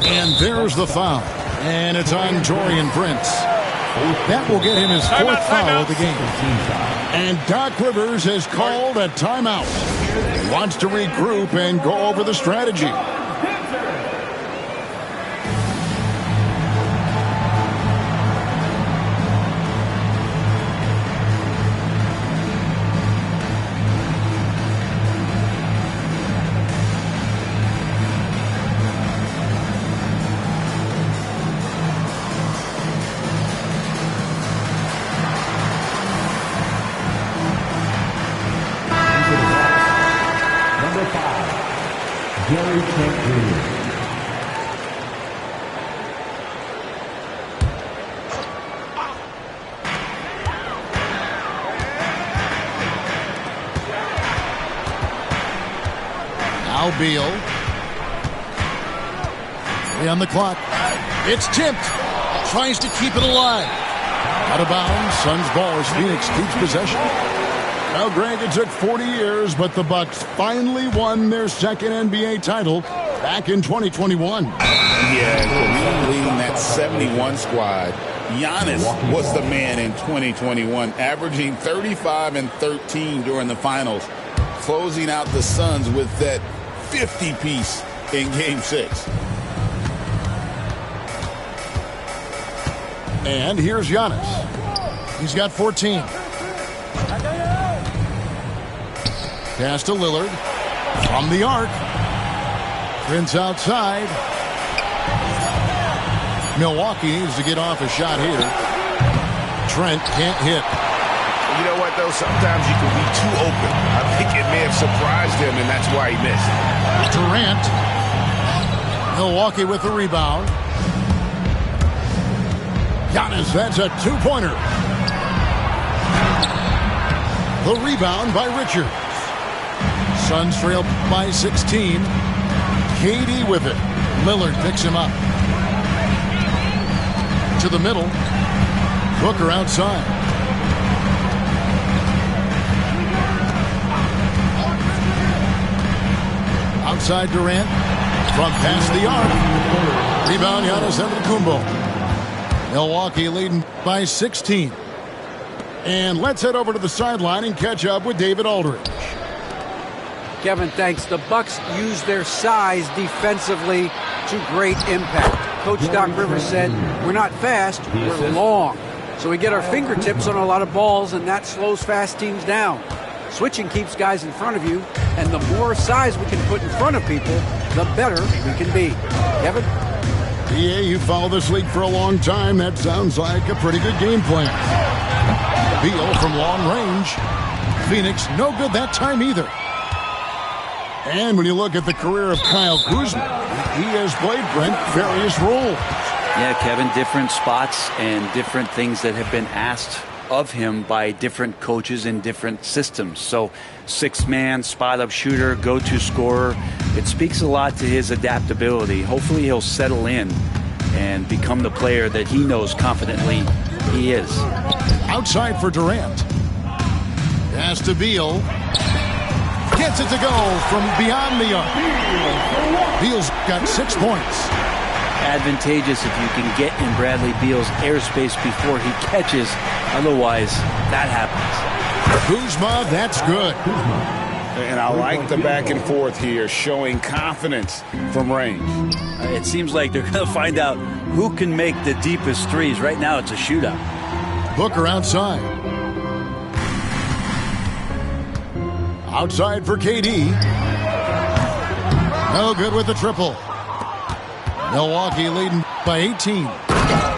And there's the foul. And it's on Taurean Prince. That will get him his fourth foul of the game. And Doc Rivers has called a timeout. He wants to regroup and go over the strategy. Beal. 3 on the clock. It's tipped. Tries to keep it alive. Out of bounds. Suns ball as Phoenix keeps possession. Now, Greg, it took 40 years, but the Bucks finally won their second NBA title back in 2021. Yeah, leading that 71 squad. Giannis was the man in 2021, averaging 35 and 13 during the finals, closing out the Suns with that 50-piece in Game 6. And here's Giannis. He's got 14. Pass to Lillard. From the arc. Prince outside. Milwaukee needs to get off a shot here. Trent can't hit. You know what, though? Sometimes you can be too open. I think it may have surprised him, and that's why he missed. Durant. Milwaukee with the rebound. Giannis, that's a two-pointer. The rebound by Richards. Suns trail by 16. KD with it. Lillard picks him up. To the middle. Booker outside. Outside Durant. From past the arc. Rebound Giannis Antetokounmpo. Milwaukee leading by 16. And let's head over to the sideline and catch up with David Aldridge. Kevin, thanks. The Bucks use their size defensively to great impact. Coach Doc Rivers said, we're not fast, we're long. So we get our fingertips on a lot of balls, and that slows fast teams down. Switching keeps guys in front of you, and the more size we can put in front of people, the better we can be. Kevin? Yeah, you follow this league for a long time. That sounds like a pretty good game plan. Beal from long range. Phoenix, no good that time either. And when you look at the career of Kyle Kuzma, he has played, Brent, various roles. Yeah, Kevin, different spots and different things that have been asked of him by different coaches in different systems. So 6-man, spot-up shooter, go-to scorer. It speaks a lot to his adaptability. Hopefully he'll settle in and become the player that he knows confidently he is. Outside for Durant. Pass to Beal. Gets it to go from beyond the arc. Beal's got 6 points. Advantageous if you can get in Bradley Beal's airspace before he catches. Otherwise, that happens. Kuzma, that's good. And I like the back and forth here, showing confidence from range. it seems like they're going to find out who can make the deepest threes. Right now, it's a shootout. Booker outside. Outside for KD. No good with the triple. Milwaukee leading by 18.